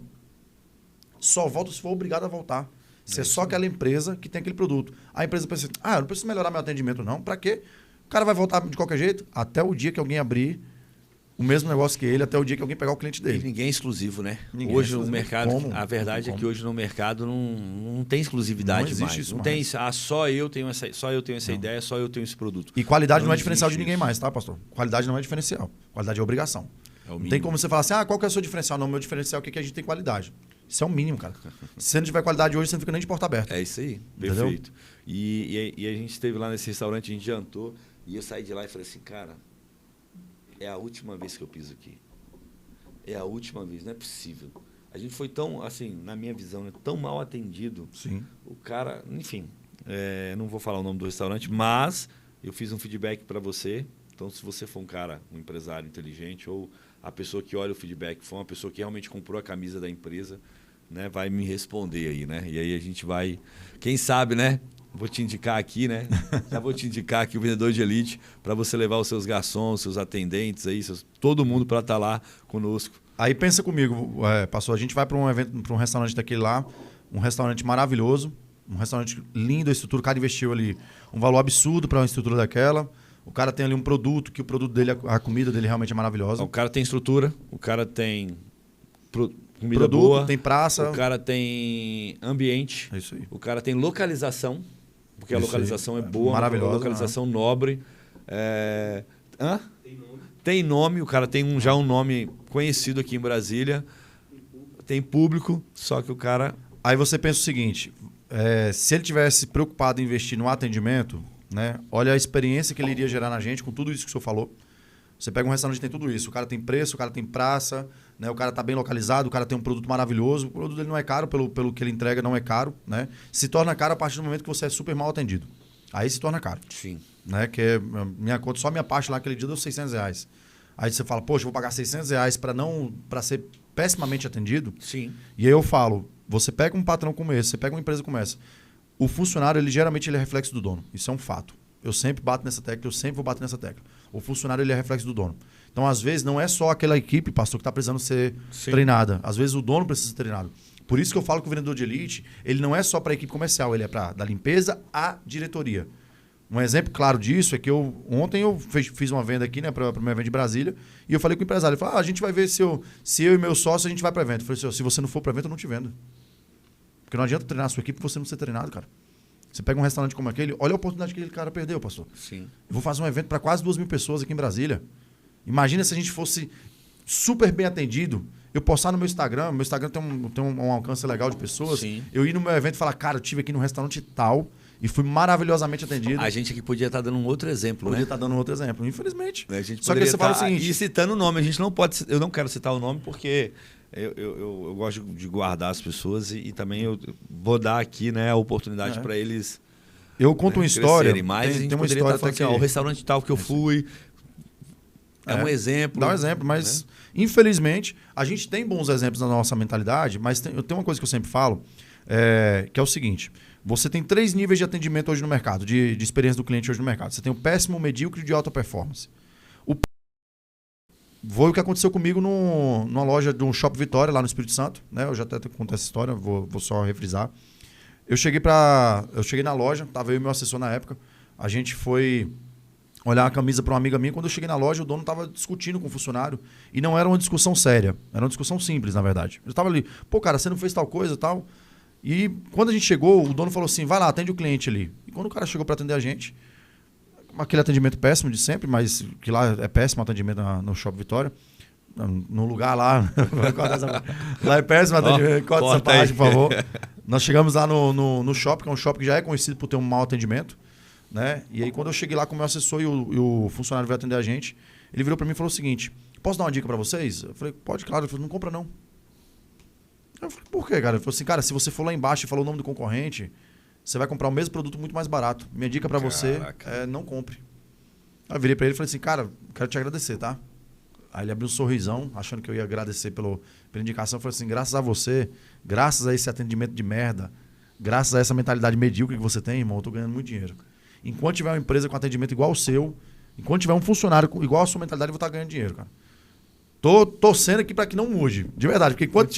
Só voltam se for obrigado a voltar. Se é só aquela empresa que tem aquele produto. A empresa pensa, eu não preciso melhorar meu atendimento não. Para quê? O cara vai voltar de qualquer jeito até o dia que alguém abrir o mesmo negócio que ele, até o dia que alguém pegar o cliente dele. E ninguém é exclusivo, né? Ninguém hoje é exclusivo. No mercado, Como? a verdade é que hoje no mercado não tem exclusividade Não existe mais. isso Não mais. tem, só eu tenho essa ideia, só eu tenho esse produto. E qualidade não é existe diferencial de ninguém isso. mais, tá, pastor? Qualidade não é diferencial. Qualidade é obrigação. É o Não mínimo. tem como você falar assim, qual que é o seu diferencial? Não, meu diferencial é que a gente tem qualidade. Isso é o mínimo, cara. Se você não tiver qualidade hoje, você não fica nem de porta aberta. É isso aí, Entendeu? perfeito. E a gente esteve lá nesse restaurante, a gente jantou, e eu saí de lá e falei assim, cara, é a última vez que eu piso aqui. É a última vez, não é possível. A gente foi tão, assim, na minha visão, né, tão mal atendido. Sim. O cara, enfim, não vou falar o nome do restaurante, mas eu fiz um feedback para você. Então, se você for um empresário inteligente, ou a pessoa que olha o feedback for uma pessoa que realmente comprou a camisa da empresa, né, vai me responder aí, né? E aí a gente vai, quem sabe, né? Vou te indicar aqui, né? Já vou te indicar aqui o Vendedor de Elite para você levar os seus garçons, seus atendentes aí, todo mundo para estar lá conosco. Aí pensa comigo, pastor, a gente vai para um evento, para um restaurante daquele lá, um restaurante maravilhoso, um restaurante lindo, a estrutura, o cara investiu ali um valor absurdo para uma estrutura daquela. O cara tem ali um produto, que o produto dele, a comida dele realmente é maravilhosa. O cara tem estrutura, o cara tem comida Produto, boa, tem praça. o cara tem ambiente, É isso aí. o cara tem localização, porque a Isso localização aí. é boa, Maravilhosa, uma localização nobre. Tem nome, o cara tem já um nome conhecido aqui em Brasília, tem público, só que o cara... Aí você pensa o seguinte, se ele tivesse preocupado em investir no atendimento, né, olha a experiência que ele iria gerar na gente com tudo isso que o senhor falou. Você pega um restaurante que tem tudo isso, o cara tem preço, o cara tem praça, né, o cara está bem localizado, o cara tem um produto maravilhoso, o produto dele não é caro, pelo que ele entrega não é caro, né? Se torna caro a partir do momento que você é super mal atendido. Aí se torna caro. Sim. Né, que é minha conta, só minha parte lá aquele dia deu R$600. Aí você fala, poxa, eu vou pagar R$600 para ser pessimamente atendido? Sim. E aí eu falo, você pega um patrão como esse, você pega uma empresa como essa, o funcionário, geralmente ele é reflexo do dono. Isso é um fato. Eu sempre bato nessa tecla, eu sempre vou bater nessa tecla. O funcionário, ele é reflexo do dono. Então, às vezes, não é só aquela equipe, pastor, que está precisando ser treinada. Às vezes, o dono precisa ser treinado. Por isso que eu falo que o vendedor de elite, ele não é só para a equipe comercial, ele é para da limpeza à diretoria. Um exemplo claro disso é que ontem eu fiz uma venda aqui, né, para o meu evento de Brasília, e eu falei com o empresário, ele falou, a gente vai ver se eu e meu sócio, a gente vai para o evento. Eu falei, se você não for para o evento, eu não te vendo. Porque não adianta treinar a sua equipe e você não ser treinado, cara. Você pega um restaurante como aquele, olha a oportunidade que aquele cara perdeu, pastor. Sim. Eu vou fazer um evento para quase 2.000 pessoas aqui em Brasília. Imagina se a gente fosse super bem atendido. Eu postar no meu Instagram tem um alcance legal de pessoas. Sim. Eu ir no meu evento e falar, cara, eu estive aqui no restaurante tal e fui maravilhosamente atendido. A gente aqui podia estar dando um outro exemplo, Podia né? estar dando outro exemplo, infelizmente. A gente Só que você fala o seguinte... E citando o nome, a gente não pode... Eu não quero citar o nome porque... Eu gosto de guardar as pessoas e também eu vou dar aqui, né, a oportunidade para eles. Eu conto uma história. Mas Tem uma história falando assim, o restaurante tal que eu fui é um exemplo. Dá um exemplo, mas infelizmente a gente tem bons exemplos na nossa mentalidade, mas tem uma coisa que eu sempre falo, que é o seguinte: você tem 3 níveis de atendimento hoje no mercado, de experiência do cliente hoje no mercado. Você tem o péssimo, o medíocre e o de alta performance. Foi o que aconteceu comigo numa loja de um Shopping Vitória, lá no Espírito Santo. Né? Eu já até contei essa história, vou só refrisar. Eu cheguei na loja, estava eu e meu assessor na época. A gente foi olhar a camisa para uma amiga minha. Quando eu cheguei na loja, o dono estava discutindo com o funcionário. E não era uma discussão séria, era uma discussão simples, na verdade. Eu estava ali, pô, cara, você não fez tal coisa e tal. E quando a gente chegou, o dono falou assim, vai lá, atende o cliente ali. E quando o cara chegou para atender a gente, aquele atendimento péssimo de sempre, mas que lá é péssimo o atendimento no Shopping Vitória. No lugar lá. Lá é péssimo o atendimento. Corta essa parte, por favor. Nós chegamos lá no shopping, que é um shopping que já é conhecido por ter um mau atendimento. Né? E aí, quando eu cheguei lá com o meu assessor e o funcionário veio atender a gente, ele virou para mim e falou o seguinte: posso dar uma dica para vocês? Eu falei, pode, claro. Ele falou, não compra não. Eu falei, por quê, cara? Ele falou assim, cara, se você for lá embaixo e falar o nome do concorrente, você vai comprar o mesmo produto muito mais barato. Minha dica para você é não compre. Aí eu virei para ele e falei assim, cara, quero te agradecer, tá? Aí ele abriu um sorrisão, achando que eu ia agradecer pela indicação. Eu falei assim, graças a você, graças a esse atendimento de merda, graças a essa mentalidade medíocre que você tem, irmão, eu tô ganhando muito dinheiro. Enquanto tiver uma empresa com atendimento igual ao seu, enquanto tiver um funcionário igual a sua mentalidade, eu vou estar ganhando dinheiro, cara. Tô torcendo aqui para que não mude, de verdade. Porque enquanto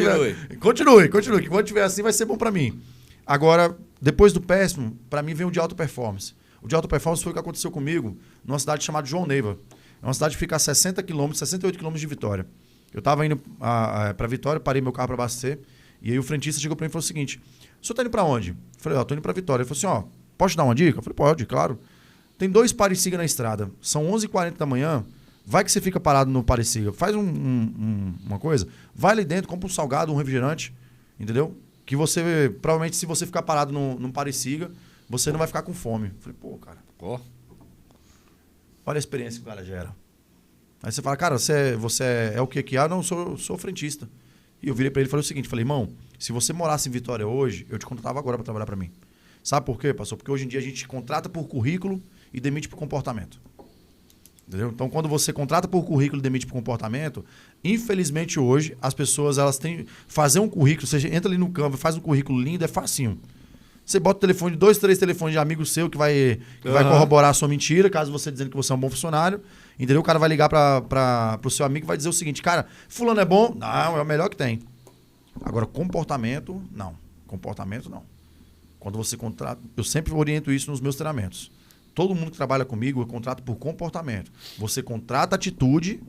Continue. Que enquanto tiver assim, vai ser bom para mim. Agora, depois do péssimo, para mim vem o de alta performance. O de alta performance foi o que aconteceu comigo numa cidade chamada João Neiva. É uma cidade que fica a 60 quilômetros, 68 quilômetros de Vitória. Eu estava indo para Vitória, parei meu carro para abastecer, e aí o frentista chegou para mim e falou o seguinte, o senhor tá indo para onde? Eu falei, tô indo para Vitória. Ele falou assim, posso te dar uma dica? Eu falei, pode, claro. Tem 2 Parisiga na estrada, são 11h40 da manhã, vai que você fica parado no Parisiga, faz uma coisa, vai ali dentro, compra um salgado, um refrigerante, entendeu? Que você, provavelmente, se você ficar parado num Parisiga, você não vai ficar com fome. Eu falei, pô, cara, olha a experiência que o cara gera. Aí você fala, cara, você é o que que é? Não, sou frentista. E eu virei pra ele e falei o seguinte, falei, irmão, se você morasse em Vitória hoje, eu te contratava agora pra trabalhar pra mim. Sabe por quê, pastor? Porque hoje em dia a gente contrata por currículo e demite por comportamento. Entendeu? Então, quando você contrata por currículo e demite por comportamento, infelizmente hoje, as pessoas elas têm fazer um currículo, você entra ali no Canva, faz um currículo lindo, é facinho. Você bota o telefone, 2, 3 telefones de amigo seu que vai corroborar a sua mentira, caso você dizendo que você é um bom funcionário. Entendeu? O cara vai ligar pro seu amigo e vai dizer o seguinte, cara, fulano é bom? Não, é o melhor que tem. Agora, comportamento, não. Comportamento, não. Quando você contrata... Eu sempre oriento isso nos meus treinamentos. Todo mundo que trabalha comigo, eu contrato por comportamento. Você contrata atitude,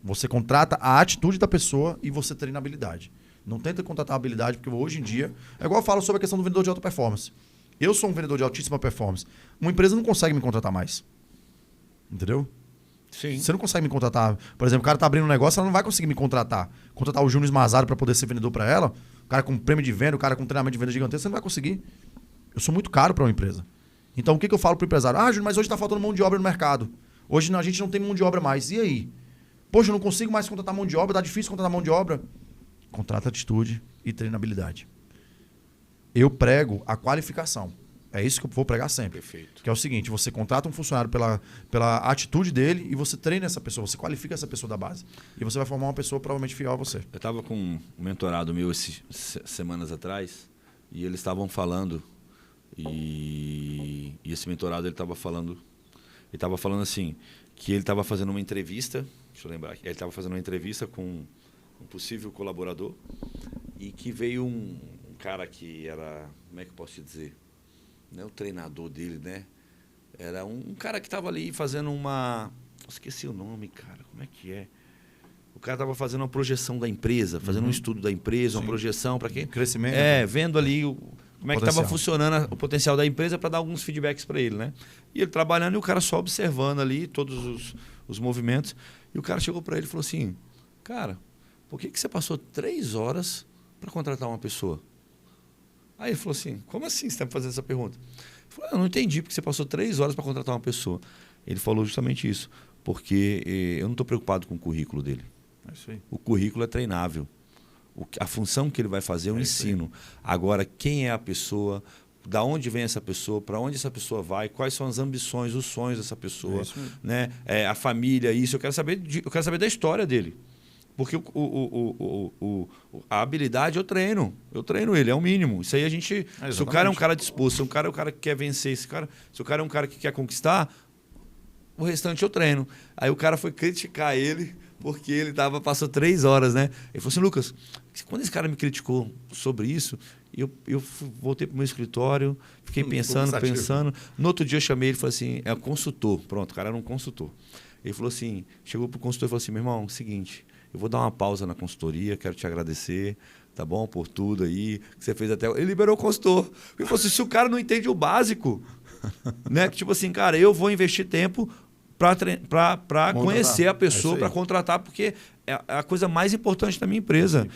você contrata a atitude da pessoa e você treina a habilidade. Não tenta contratar a habilidade, porque hoje em dia... É igual eu falo sobre a questão do vendedor de alta performance. Eu sou um vendedor de altíssima performance. Uma empresa não consegue me contratar mais. Entendeu? Sim. Você não consegue me contratar. Por exemplo, o cara tá abrindo um negócio, ela não vai conseguir me contratar. Contratar o Júnior Mazaro para poder ser vendedor para ela, o cara com prêmio de venda, o cara com treinamento de venda gigantesco, você não vai conseguir. Eu sou muito caro para uma empresa. Então, o que eu falo pro empresário? Júnior, mas hoje tá faltando mão de obra no mercado. Hoje a gente não tem mão de obra mais. E aí? Poxa, eu não consigo mais contratar mão de obra, tá difícil contratar mão de obra. Contrata atitude e treinabilidade. Eu prego a qualificação. É isso que eu vou pregar sempre. Perfeito. Que é o seguinte, você contrata um funcionário pela atitude dele e você treina essa pessoa, você qualifica essa pessoa da base. E você vai formar uma pessoa provavelmente fiel a você. Eu estava com um mentorado meu semanas atrás e eles estavam falando, e esse mentorado ele estava falando assim, que ele estava fazendo uma entrevista, deixa eu lembrar, ele estava fazendo uma entrevista com um possível colaborador e que veio um cara que era, como é que eu posso te dizer? Não é o treinador dele, né? Era um cara que estava ali fazendo uma... Esqueci o nome, cara. Como é que é? O cara estava fazendo uma projeção da empresa, fazendo um estudo da empresa, uma projeção para quem... Crescimento. Vendo ali como é que estava funcionando o potencial da empresa para dar alguns feedbacks para ele, né? E ele trabalhando e o cara só observando ali todos os movimentos. E o cara chegou para ele e falou assim, cara, por que você passou 3 horas para contratar uma pessoa? Aí ele falou assim, como assim você está me fazendo essa pergunta? Eu falei, eu não entendi, porque você passou 3 horas para contratar uma pessoa. Ele falou justamente isso, porque eu não estou preocupado com o currículo dele. É isso aí. O currículo é treinável. A função que ele vai fazer eu ensino. Agora, quem é a pessoa, da onde vem essa pessoa, para onde essa pessoa vai, quais são as ambições, os sonhos dessa pessoa, né? A família, isso. Eu quero saber da história dele. Porque a habilidade eu treino ele, é o mínimo. Isso aí a gente... Se o cara é um cara disposto, se o cara que quer vencer, se o cara é um cara que quer conquistar, o restante eu treino. Aí o cara foi criticar ele, porque ele passou 3 horas, né? Ele falou assim, Lucas, quando esse cara me criticou sobre isso, eu voltei para o meu escritório, fiquei pensando. No outro dia eu chamei ele e falei assim, é um consultor. Pronto, o cara era um consultor. Ele falou assim, chegou para o consultor e falou assim, meu irmão, seguinte... Eu vou dar uma pausa na consultoria, quero te agradecer, tá bom? Por tudo aí que você fez até... Ele liberou o consultor. Ele falou assim, se o cara não entende o básico, né? Tipo assim, cara, eu vou investir tempo para conhecer a pessoa, para contratar, porque é a coisa mais importante da minha empresa.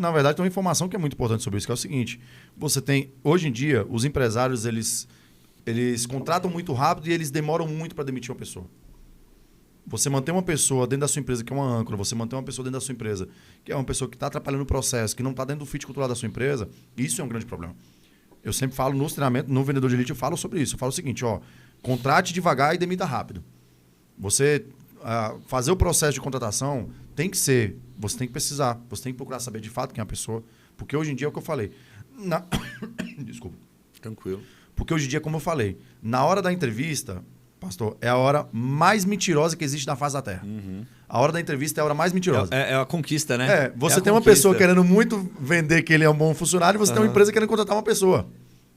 Na verdade, tem uma informação que é muito importante sobre isso, que é o seguinte. Você tem, hoje em dia, os empresários, eles contratam muito rápido e eles demoram muito para demitir uma pessoa. Você manter uma pessoa dentro da sua empresa que é uma âncora, você manter uma pessoa dentro da sua empresa que é uma pessoa que está atrapalhando o processo, que não está dentro do fit cultural da sua empresa, isso é um grande problema. Eu sempre falo nos treinamentos, no Vendedor de Elite, eu falo sobre isso. Eu falo o seguinte, contrate devagar e demita rápido. Você fazer o processo de contratação tem que ser, você tem que pesquisar, você tem que procurar saber de fato quem é a pessoa, porque hoje em dia é o que eu falei. Desculpa. Tranquilo. Porque hoje em dia, como eu falei, na hora da entrevista, pastor, é a hora mais mentirosa que existe na face da Terra. A hora da entrevista é a hora mais mentirosa. É a conquista, né? Você tem uma pessoa querendo muito vender que ele é um bom funcionário e você tem uma empresa querendo contratar uma pessoa.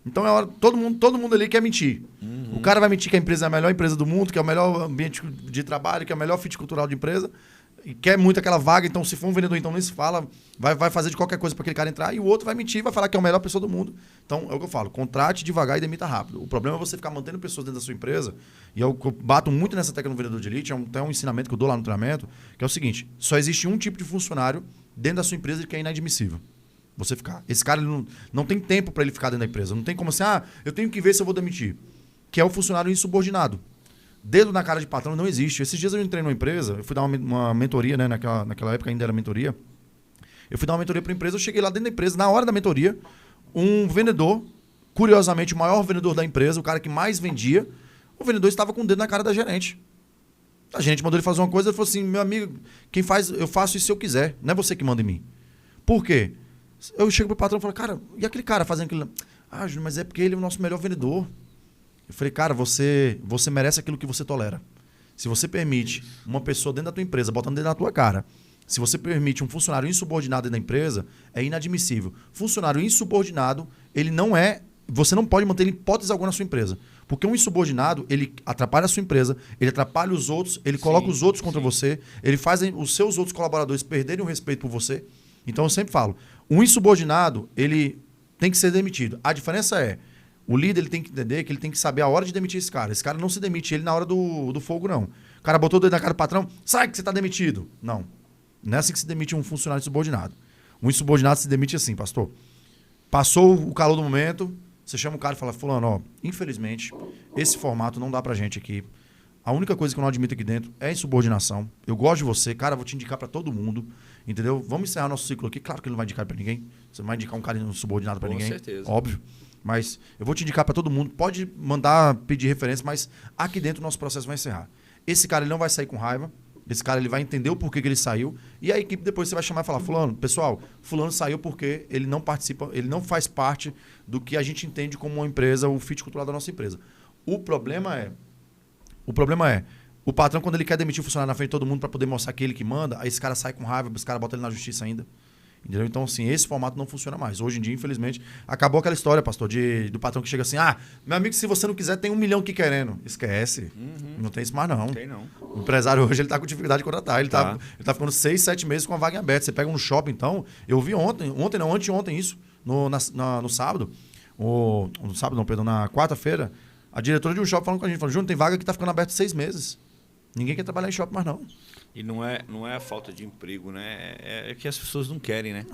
Então é hora, todo mundo ali quer mentir. O cara vai mentir que a empresa é a melhor empresa do mundo, que é o melhor ambiente de trabalho, que é o melhor fit cultural de empresa. E quer muito aquela vaga, então se for um vendedor, então nem se fala, vai fazer de qualquer coisa para aquele cara entrar, e o outro vai mentir, vai falar que é a melhor pessoa do mundo. Então, é o que eu falo, contrate devagar e demita rápido. O problema é você ficar mantendo pessoas dentro da sua empresa, e eu bato muito nessa tecla no vendedor de elite, é um ensinamento que eu dou lá no treinamento, que é o seguinte, só existe um tipo de funcionário dentro da sua empresa que é inadmissível. Você ficar. Esse cara ele não tem tempo para ele ficar dentro da empresa, não tem como assim, eu tenho que ver se eu vou demitir. Que é o funcionário insubordinado. Dedo na cara de patrão não existe. Esses dias eu entrei numa empresa, eu fui dar uma mentoria, né? Naquela época ainda era mentoria. Eu fui dar uma mentoria para a empresa, eu cheguei lá dentro da empresa, na hora da mentoria, um vendedor, curiosamente o maior vendedor da empresa, o cara que mais vendia, o vendedor estava com o dedo na cara da gerente. A gerente mandou ele fazer uma coisa, ele falou assim, meu amigo, eu faço isso se eu quiser, não é você que manda em mim. Por quê? Eu chego pro patrão e falo, cara, e aquele cara fazendo aquilo? Júnior, mas é porque ele é o nosso melhor vendedor. Eu falei, cara, você merece aquilo que você tolera. Se você permite uma pessoa dentro da tua empresa, botando dentro da tua cara, se você permite um funcionário insubordinado dentro da empresa, é inadmissível. Funcionário insubordinado, ele não é... Você não pode manter ele em hipótese alguma na sua empresa. Porque um insubordinado, ele atrapalha a sua empresa, ele atrapalha os outros, ele coloca os outros contra você, ele faz os seus outros colaboradores perderem o respeito por você. Então, eu sempre falo, um insubordinado, ele tem que ser demitido. A diferença é, o líder ele tem que entender que ele tem que saber a hora de demitir esse cara. Esse cara não se demite ele na hora do fogo, não. O cara botou o dedo na cara do patrão, sai que você está demitido. Não. Não é assim que se demite um funcionário insubordinado. Um insubordinado se demite assim, pastor. Passou o calor do momento, você chama o cara e fala, fulano, infelizmente, esse formato não dá pra gente aqui. A única coisa que eu não admito aqui dentro é insubordinação. Eu gosto de você, cara, vou te indicar pra todo mundo, entendeu? Vamos encerrar nosso ciclo aqui. Claro que ele não vai indicar pra ninguém. Você não vai indicar um cara insubordinado pra ninguém. Com certeza. Óbvio. Mas eu vou te indicar para todo mundo. Pode mandar pedir referência, mas aqui dentro o nosso processo vai encerrar. Esse cara ele não vai sair com raiva. Esse cara ele vai entender o porquê que ele saiu. E a equipe depois você vai chamar e falar, fulano, pessoal, fulano saiu porque ele não participa, ele não faz parte do que a gente entende como uma empresa, o fit cultural da nossa empresa. O problema é, o patrão quando ele quer demitir o funcionário na frente de todo mundo para poder mostrar que ele que manda, aí esse cara sai com raiva, esse cara bota ele na justiça ainda. Entendeu? Então, assim, esse formato não funciona mais. Hoje em dia, infelizmente, acabou aquela história, pastor, do patrão que chega assim, meu amigo, se você não quiser, tem 1 milhão aqui querendo. Esquece. Não tem isso mais, não. Tem não. O empresário hoje, ele tá com dificuldade de contratar. Ele tá ficando 6, 7 meses com a vaga aberta. Você pega no shopping, então, eu vi anteontem isso, no sábado. No sábado, não, perdão, na quarta-feira, a diretora de um shopping falando com a gente, falou, Júnior, tem vaga que tá ficando aberta 6 meses. Ninguém quer trabalhar em shopping mais, não. E não é a falta de emprego, né? É que as pessoas não querem, né?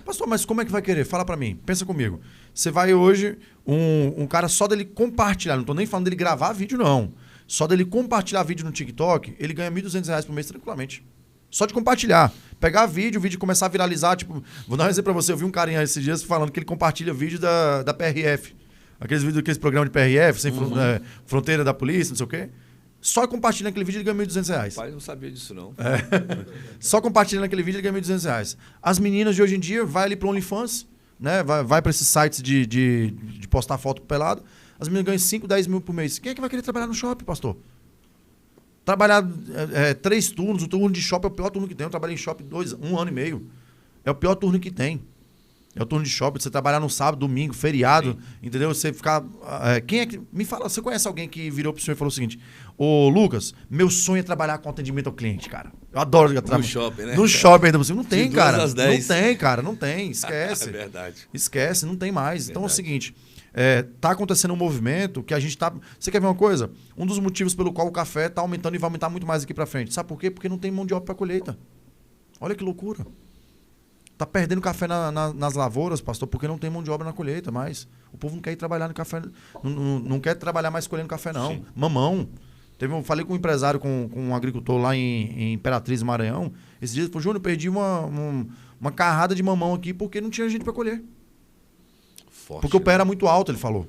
Pastor, mas como é que vai querer? Fala pra mim. Pensa comigo. Você vai hoje, um cara só dele compartilhar, não tô nem falando dele gravar vídeo, não. Só dele compartilhar vídeo no TikTok, ele ganha R$1.200 por mês tranquilamente. Só de compartilhar. Pegar vídeo, o vídeo começar a viralizar. Tipo, vou dar um exemplo pra você. Eu vi um carinha esses dias falando que ele compartilha vídeo da PRF. Aqueles vídeos, aqueles programas de PRF, sem fronteira da polícia, não sei o quê. Só compartilhando aquele vídeo ele ganha R$1.200. Pai, eu não sabia disso, não. Só compartilhando aquele vídeo ele ganha R$1.200. As meninas de hoje em dia vai ali pro OnlyFans, né? Vai para esses sites de postar foto pelado. As meninas ganham 5, 10 mil por mês. Quem é que vai querer trabalhar no shopping, pastor? Trabalhar 3 turnos. O turno de shopping é o pior turno que tem. Eu trabalhei em shopping 1 ano e meio. É o pior turno que tem. É o turno de shopping, você trabalhar no sábado, domingo, feriado, sim. Entendeu? Você ficar... quem é que... Me fala, você conhece alguém que virou pro senhor e falou o seguinte, ô Lucas, meu sonho é trabalhar com atendimento ao cliente, cara. Eu adoro trabalhar. No shopping, né? No shopping ainda. Não tem, de cara. 2 às 10. Não tem, cara. Não tem. Esquece. É verdade. Esquece, não tem mais. Verdade. Então é o seguinte, tá acontecendo um movimento que a gente tá... Você quer ver uma coisa? Um dos motivos pelo qual o café tá aumentando e vai aumentar muito mais aqui pra frente. Sabe por quê? Porque não tem mão de obra pra colheita. Olha que loucura. Tá perdendo café nas lavouras, pastor, porque não tem mão de obra na colheita mais. O povo não quer ir trabalhar no café, não quer trabalhar mais colhendo café, não. Sim. Mamão. Eu falei com um empresário, com um agricultor lá em Imperatriz, Maranhão. Esse dia ele falou, Júnior, eu perdi uma carrada de mamão aqui porque não tinha gente para colher. Forte, porque o pé era muito alto, ele falou.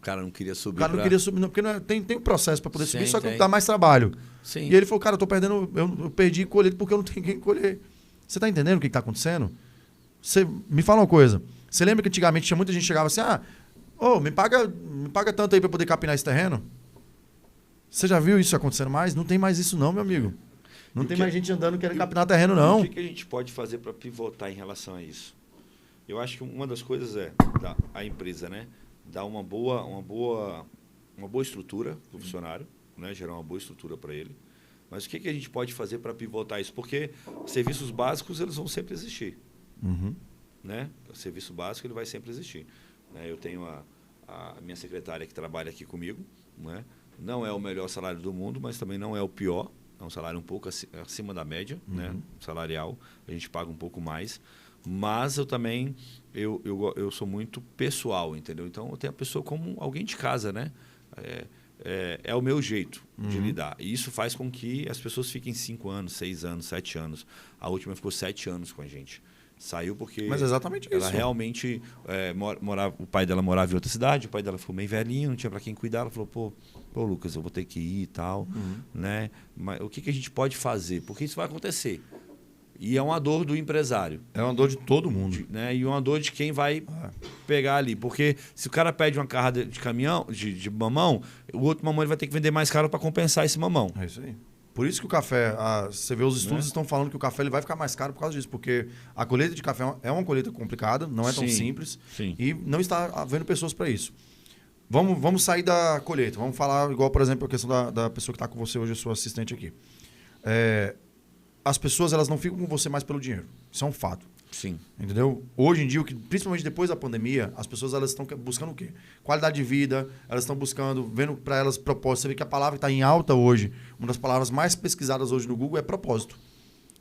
cara não queria subir. O cara não queria subir, não, porque tem um processo para poder Sim, subir, só que tem. dá mais trabalho. Sim. E ele falou, cara, eu tô perdendo, eu perdi colheita porque eu não tenho quem colher. Você tá entendendo o que tá acontecendo? Você me fala uma coisa. Você lembra que antigamente tinha muita gente que chegava assim, me paga tanto aí para poder capinar esse terreno? Você já viu isso acontecendo mais? Não tem mais isso não, meu amigo. Não tem mais gente andando querendo capinar terreno, não. O que a gente pode fazer para pivotar em relação a isso? Eu acho que uma das coisas é a empresa, né, dar uma boa estrutura para o funcionário, né, gerar uma boa estrutura para ele. Mas o que a gente pode fazer para pivotar isso? Porque serviços básicos eles vão sempre existir. Uhum. Né? O serviço básico ele vai sempre existir. Né? Eu tenho a minha secretária que trabalha aqui comigo. Né? Não é o melhor salário do mundo, mas também não é o pior. É um salário um pouco acima da média, né? Salarial. A gente paga um pouco mais. Mas eu também eu sou muito pessoal, entendeu? Então, eu tenho a pessoa como alguém de casa, né? É o meu jeito de lidar. E isso faz com que as pessoas fiquem 5 anos, 6 anos, 7 anos. A última ficou 7 anos com a gente. Saiu porque Mas exatamente ela isso. realmente morava, o pai dela morava em outra cidade, o pai dela ficou meio velhinho, não tinha para quem cuidar. Ela falou, pô, Lucas, eu vou ter que ir e tal. Né? Mas o que a gente pode fazer? Porque isso vai acontecer. E é uma dor do empresário. É uma dor de todo mundo. Né? E uma dor de quem vai pegar ali. Porque se o cara pede uma carra de caminhão, de mamão, o outro mamão ele vai ter que vender mais caro para compensar esse mamão. É isso aí. Por isso que o café, você vê os estudos estão falando que o café ele vai ficar mais caro por causa disso, porque a colheita de café é uma colheita complicada, não é tão simples, e não está havendo pessoas para isso. Vamos sair da colheita, vamos falar igual, por exemplo, a questão da pessoa que está com você hoje, a sua assistente aqui. As pessoas elas não ficam com você mais pelo dinheiro, isso é um fato. Sim. Entendeu? Hoje em dia, principalmente depois da pandemia, as pessoas elas estão buscando o quê? Qualidade de vida, elas estão buscando, vendo para elas propósito. Você vê que a palavra que está em alta hoje, uma das palavras mais pesquisadas hoje no Google é propósito.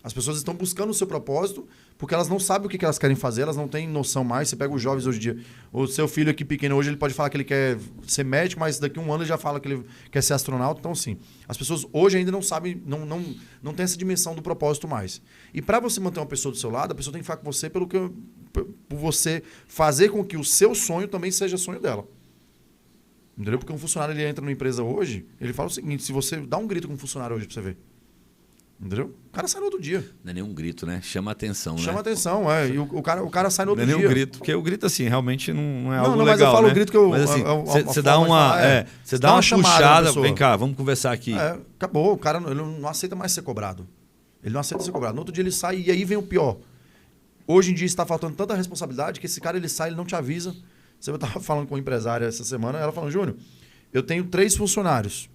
As pessoas estão buscando o seu propósito porque elas não sabem o que elas querem fazer, elas não têm noção mais. Você pega os jovens hoje em dia, o seu filho aqui pequeno hoje, ele pode falar que ele quer ser médico, mas daqui a um ano ele já fala que ele quer ser astronauta. Então, sim, as pessoas hoje ainda não sabem, não tem essa dimensão do propósito mais. E para você manter uma pessoa do seu lado, a pessoa tem que falar com você por você fazer com que o seu sonho também seja sonho dela. Entendeu? Porque um funcionário ele entra numa empresa hoje, ele fala o seguinte, se você dá um grito com um funcionário hoje para você ver, entendeu? O cara sai no outro dia. Não é nem um grito, né? Chama atenção, Chama atenção, é. E o cara sai no outro dia. Não é nem dia. um grito, porque o grito, assim, realmente não é algo legal, mas eu falo né? o grito que eu... Mas, assim, você dá uma puxada, vem cá, vamos conversar aqui. Acabou, o cara ele não aceita mais ser cobrado. Ele não aceita ser cobrado. No outro dia ele sai e aí vem o pior. Hoje em dia está faltando tanta responsabilidade que esse cara ele sai, ele não te avisa. Você estava falando com uma empresária essa semana, ela falou, Júnior, eu tenho 3 funcionários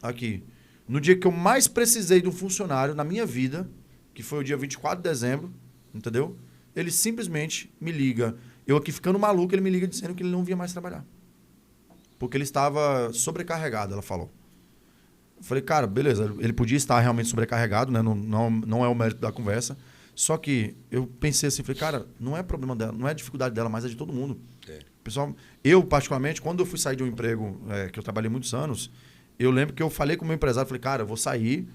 aqui. No dia que eu mais precisei de um funcionário na minha vida, que foi o dia 24 de dezembro, entendeu? Ele simplesmente me liga. Eu aqui ficando maluco, ele me liga dizendo que ele não vinha mais trabalhar. Porque ele estava sobrecarregado, ela falou. Eu falei, cara, beleza, ele podia estar realmente sobrecarregado, né? Não é o mérito da conversa. Só que eu pensei assim, falei, cara, não é problema dela, não é dificuldade dela, mas é de todo mundo. Pessoal, eu particularmente, quando eu fui sair de um emprego que eu trabalhei muitos anos, eu lembro que eu falei com o meu empresário, falei, cara, eu vou sair,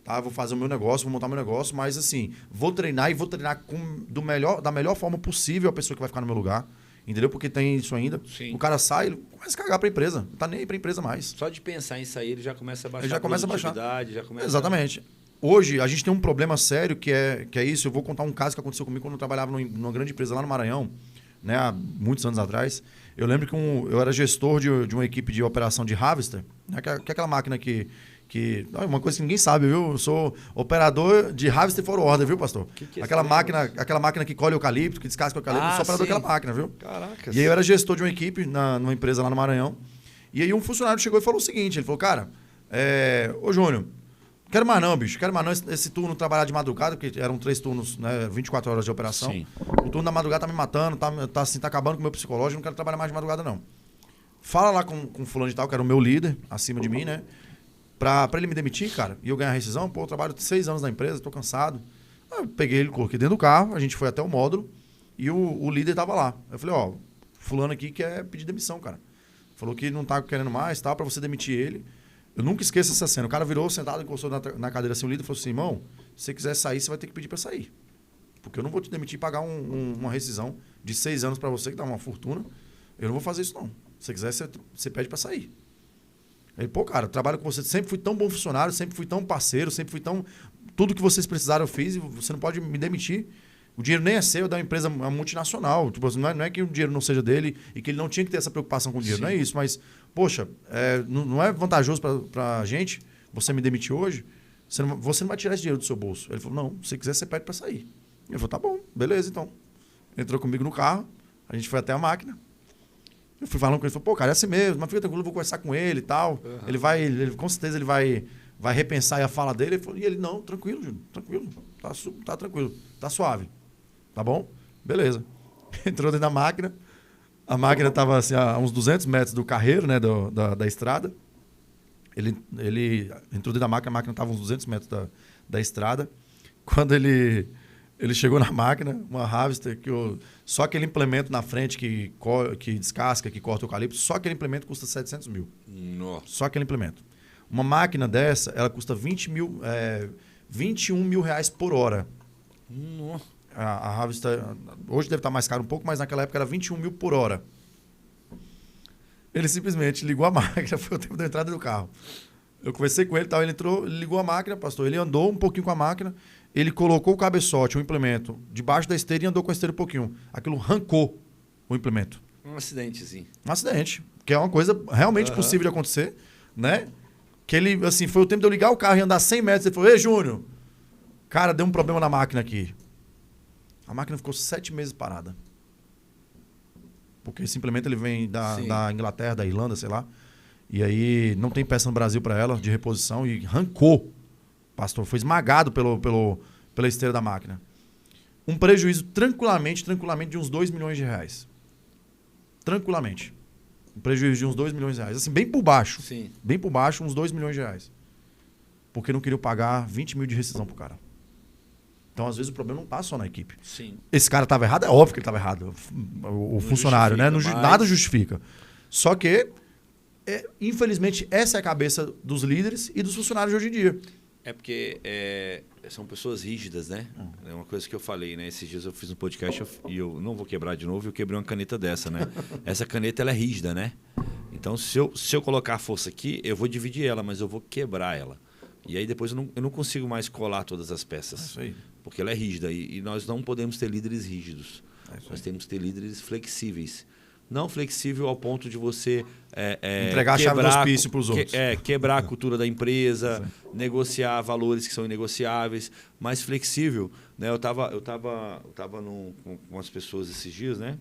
tá? Vou fazer o meu negócio, vou montar meu negócio, mas assim, vou treinar da melhor forma possível a pessoa que vai ficar no meu lugar. Entendeu? Porque tem isso ainda. Sim. O cara sai, ele começa a cagar pra empresa. Não tá nem aí pra empresa mais. Só de pensar em sair, ele já começa a baixar. Ele já começa a baixar. Exatamente. Hoje, a gente tem um problema sério que é isso. Eu vou contar um caso que aconteceu comigo quando eu trabalhava numa grande empresa lá no Maranhão, né, há muitos anos atrás. Eu lembro que eu era gestor de uma equipe de operação de harvester, né, que é aquela máquina que uma coisa que ninguém sabe, viu? Eu sou operador de harvester for order, viu, pastor? Que aquela máquina que colhe eucalipto, que descasca o eucalipto, eu sou operador daquela máquina, viu? Caraca. E aí eu era gestor de uma equipe numa empresa lá no Maranhão. E aí um funcionário chegou e falou o seguinte, ele falou, cara, ô Júnior, quero mais não, bicho. Quero mais não esse turno trabalhar de madrugada, porque eram 3 turnos, né, 24 horas de operação. Sim. O turno da madrugada tá me matando, tá acabando com o meu psicológico, não quero trabalhar mais de madrugada, não. Fala lá com o fulano de tal, que era o meu líder, acima de mim, né? Pra ele me demitir, cara, e eu ganhar a rescisão. Pô, eu trabalho 6 anos na empresa, tô cansado. Eu peguei ele, coloquei dentro do carro, a gente foi até o módulo e o líder tava lá. Eu falei, ó, fulano aqui quer pedir demissão, cara. Falou que não tá querendo mais, tá, pra você demitir ele. Eu nunca esqueço essa cena. O cara virou sentado, encostou na cadeira assim, o líder falou assim, irmão, se você quiser sair, você vai ter que pedir pra sair. Porque eu não vou te demitir e pagar uma rescisão de 6 anos pra você, que dá uma fortuna. Eu não vou fazer isso, não. Se você quiser, você pede para sair. Ele, pô, cara, eu trabalho com você, sempre fui tão bom funcionário, sempre fui tão parceiro, sempre fui tão... Tudo que vocês precisaram eu fiz e você não pode me demitir. O dinheiro nem é seu, é da empresa multinacional. Tipo, não é que o dinheiro não seja dele e que ele não tinha que ter essa preocupação com o dinheiro. Sim. Não é isso, mas, poxa, não é vantajoso para a gente você me demitir hoje? Você não vai tirar esse dinheiro do seu bolso. Ele falou, não, se quiser você pede para sair. Ele falou, tá bom, beleza então. Entrou comigo no carro, a gente foi até a máquina. Eu fui falando com ele, falou, pô, cara, é assim mesmo, mas fica tranquilo, eu vou conversar com ele e tal. Uhum. Ele com certeza ele vai repensar a fala dele. E ele, não, tranquilo, Júnior, tranquilo, tá tranquilo, tá suave. Tá bom? Beleza. Entrou dentro da máquina. A máquina estava assim, a uns 200 metros do carreiro, né, da estrada. Ele entrou dentro da máquina, a máquina estava uns 200 metros da estrada. Quando ele chegou na máquina, uma Harvester, só aquele implemento na frente que descasca, que corta o eucalipto, só aquele implemento custa 700 mil. Nossa. Só aquele implemento. Uma máquina dessa, ela custa 21 mil reais por hora. Nossa. A Harvester, hoje deve estar mais caro um pouco, mas naquela época era 21 mil por hora. Ele simplesmente ligou a máquina, foi o tempo da entrada do carro. Eu conversei com ele, ele entrou, ele ligou a máquina, pastor, ele andou um pouquinho com a máquina, ele colocou o cabeçote, o implemento, debaixo da esteira e andou com a esteira um pouquinho. Aquilo arrancou o implemento. Um acidentezinho. Um acidente, que é uma coisa realmente possível de acontecer, né? Que ele, assim, foi o tempo de eu ligar o carro e andar 100 metros, ele falou, ei, Júnior, cara, deu um problema na máquina aqui. A máquina ficou 7 meses parada. Porque simplesmente ele vem da Inglaterra, da Irlanda, sei lá. E aí não tem peça no Brasil para ela de reposição e arrancou. Pastor, foi esmagado pela esteira da máquina. Um prejuízo tranquilamente de uns 2 milhões de reais. Tranquilamente. Um prejuízo de uns 2 milhões de reais. Assim, bem por baixo. Sim. Bem por baixo, uns 2 milhões de reais. Porque não queriam pagar 20 mil de rescisão pro cara. Então, às vezes, o problema não está só na equipe. Sim. Esse cara estava errado, é óbvio que ele estava errado. O funcionário, né? Nada justifica. Só que, infelizmente, essa é a cabeça dos líderes e dos funcionários de hoje em dia. É porque são pessoas rígidas, né? É uma coisa que eu falei, né? Esses dias eu fiz um podcast e eu não vou quebrar de novo, eu quebrei uma caneta dessa, né? Essa caneta, ela é rígida, né? Então, se eu colocar a força aqui, eu vou dividir ela, mas eu vou quebrar ela. E aí depois eu não consigo mais colar todas as peças. É isso aí. Porque ela é rígida e nós não podemos ter líderes rígidos. Nós temos que ter líderes flexíveis. Não flexível ao ponto de você entregar a chave do hospício para os outros. Quebrar a cultura da empresa, negociar valores que são inegociáveis, mas flexível. Né? Eu tava com as pessoas esses dias, né?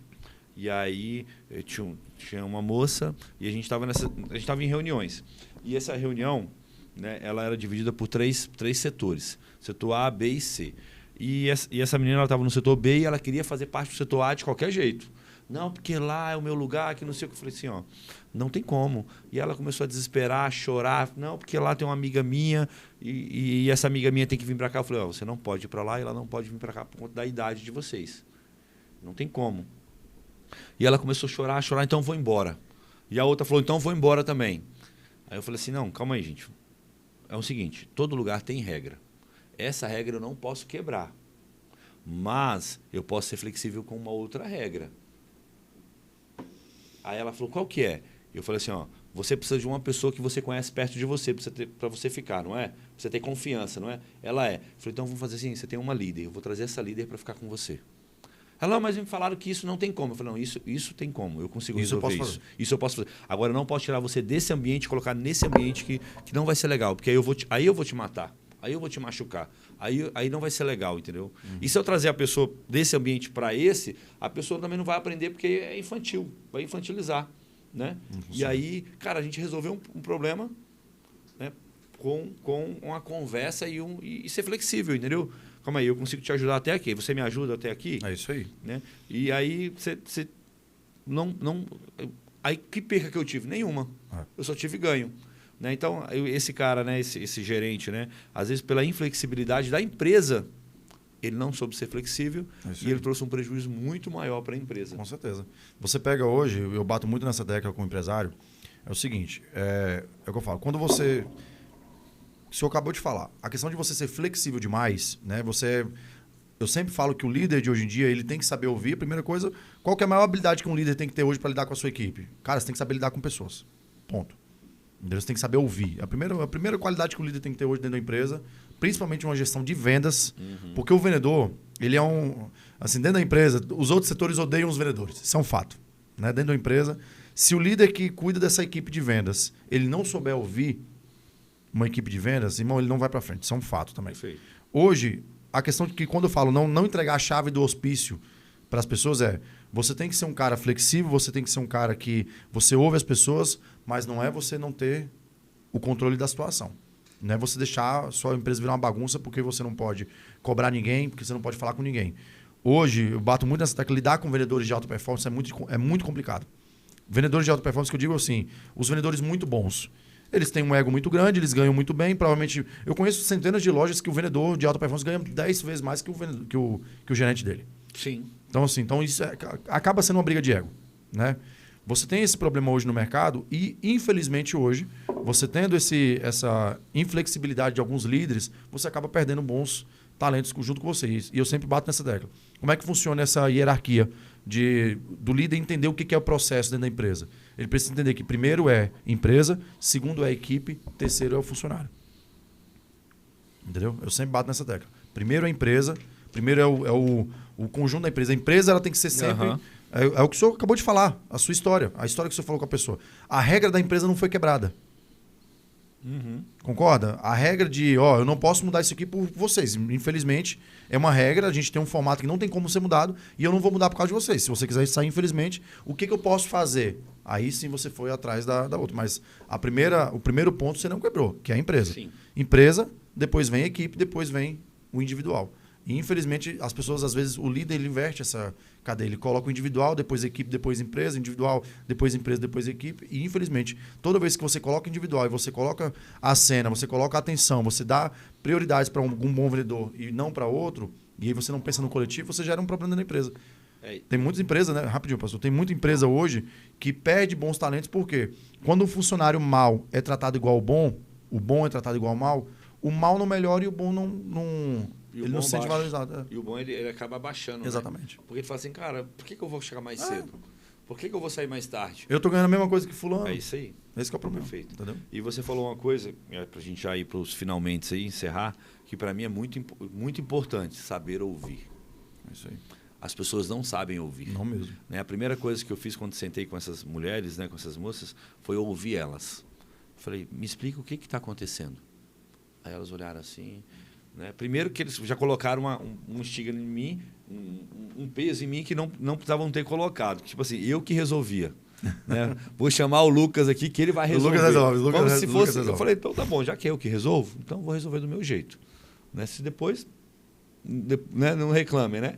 E aí tinha uma moça e a gente estava em reuniões. E essa reunião, né, ela era dividida por três setores. Setor A, B e C. E essa menina estava no setor B e ela queria fazer parte do setor A de qualquer jeito. Não, porque lá é o meu lugar, que não sei o que. Eu falei assim, ó, não tem como. E ela começou a desesperar, a chorar. Não, porque lá tem uma amiga minha e essa amiga minha tem que vir para cá. Eu falei, ó, você não pode ir para lá e ela não pode vir para cá por conta da idade de vocês. Não tem como. E ela começou a chorar, então vou embora. E a outra falou, então vou embora também. Aí eu falei assim, não, calma aí, gente. É o seguinte, todo lugar tem regra. Essa regra eu não posso quebrar. Mas eu posso ser flexível com uma outra regra. Aí ela falou, qual que é? Eu falei assim, ó, você precisa de uma pessoa que você conhece perto de você para você ficar, não é? Pra você ter confiança, não é? Ela é. Eu falei, então vamos fazer assim, você tem uma líder, eu vou trazer essa líder para ficar com você. Ela, não, mas me falaram que isso não tem como. Eu falei, não, isso tem como, eu consigo resolver isso. Isso eu posso fazer. Agora, eu não posso tirar você desse ambiente e colocar nesse ambiente que não vai ser legal, porque aí eu vou te matar, aí eu vou te machucar, aí não vai ser legal, entendeu? Uhum. E se eu trazer a pessoa desse ambiente para esse, a pessoa também não vai aprender porque é infantil, vai infantilizar, né? E aí, cara, a gente resolveu um problema, né, com uma conversa e ser flexível, entendeu? Calma aí, eu consigo te ajudar até aqui. Você me ajuda até aqui? É isso aí. Né? E aí, você não... Aí, que perca que eu tive? Nenhuma. Eu só tive ganho. Né? Então, esse cara, né, esse gerente, né, às vezes, pela inflexibilidade da empresa, ele não soube ser flexível e ele trouxe um prejuízo muito maior para a empresa. Com certeza. Você pega hoje, eu bato muito nessa tecla com o empresário, é o seguinte, é o que eu falo, quando você... O senhor acabou de falar. A questão de você ser flexível demais, né? Você Eu sempre falo que o líder de hoje em dia, ele tem que saber ouvir. A primeira coisa, qual que é a maior habilidade que um líder tem que ter hoje para lidar com a sua equipe? Cara, você tem que saber lidar com pessoas. Ponto. Entendeu? Você tem que saber ouvir. A primeira qualidade que o líder tem que ter hoje dentro da empresa, principalmente uma gestão de vendas, porque o vendedor, ele é assim, dentro da empresa, os outros setores odeiam os vendedores. Isso é um fato. Né? Dentro da empresa, se o líder que cuida dessa equipe de vendas, ele não souber ouvir uma equipe de vendas, irmão, ele não vai para frente. Isso é um fato também. Perfeito. Hoje, a questão de que quando eu falo não entregar a chave do hospício para as pessoas você tem que ser um cara flexível, você tem que ser um cara que você ouve as pessoas, mas não é você não ter o controle da situação. Não é você deixar a sua empresa virar uma bagunça porque você não pode cobrar ninguém, porque você não pode falar com ninguém. Hoje, eu bato muito nessa tecla, lidar com vendedores de alta performance é muito complicado. Vendedores de alta performance, que eu digo assim, os vendedores muito bons. Eles têm um ego muito grande, eles ganham muito bem. Provavelmente, eu conheço centenas de lojas que o vendedor de alta performance ganha 10 vezes mais que o gerente dele. Sim. Então, assim, isso acaba sendo uma briga de ego. Né? Você tem esse problema hoje no mercado e, infelizmente, hoje, você tendo essa inflexibilidade de alguns líderes, você acaba perdendo bons talentos junto com vocês. E eu sempre bato nessa tecla. Como é que funciona essa hierarquia do líder entender o que é o processo dentro da empresa? Ele precisa entender que primeiro é empresa, segundo é equipe, terceiro é o funcionário. Entendeu? Eu sempre bato nessa tecla. Primeiro é a empresa, primeiro é o conjunto da empresa. A empresa ela tem que ser sempre... É o que o senhor acabou de falar, a sua história, a história que o senhor falou com a pessoa. A regra da empresa não foi quebrada. Concorda? A regra de, eu não posso mudar isso aqui por vocês. Infelizmente, é uma regra, a gente tem um formato que não tem como ser mudado e eu não vou mudar por causa de vocês. Se você quiser sair, infelizmente, o que eu posso fazer? Aí sim você foi atrás da outra. Mas o primeiro ponto você não quebrou, que é a empresa. Sim. Empresa, depois vem a equipe, depois vem o individual. E, infelizmente, as pessoas, às vezes, o líder ele inverte essa cadeia. Ele coloca o individual, depois equipe, depois empresa, individual, depois empresa, depois equipe. E, infelizmente, toda vez que você coloca individual e você coloca a cena, você coloca a atenção, você dá prioridades para algum bom vendedor e não para outro, e aí você não pensa no coletivo, você gera um problema na empresa. Tem muitas empresas, né? Rapidinho, pastor. Tem muita empresa hoje que perde bons talentos, porque quando um funcionário mal é tratado igual ao bom, o bom é tratado igual ao mal, o mal não melhora e o bom não ele não se sente valorizado. E o bom ele acaba baixando. Exatamente. Né? Porque ele fala assim, cara, por que eu vou chegar mais cedo? Por que eu vou sair mais tarde? Eu tô ganhando a mesma coisa que fulano. É isso aí. Esse que é o problema. Perfeito. Entendeu? E você falou uma coisa, pra gente já ir para os finalmente aí, encerrar, que para mim é muito importante, saber ouvir. É isso aí. As pessoas não sabem ouvir. Não mesmo. Né? A primeira coisa que eu fiz quando sentei com essas mulheres, né, com essas moças, foi ouvir elas. Falei, me explica o que está acontecendo. Aí elas olharam assim... Né? Primeiro que eles já colocaram um estigma em mim, um peso em mim que não precisavam ter colocado. Tipo assim, eu que resolvia. Né? Vou chamar o Lucas aqui que ele vai resolver. O Lucas resolve. Eu falei, então tá bom, já que é eu que resolvo, então vou resolver do meu jeito. Né? Se depois, né, não reclamem, né?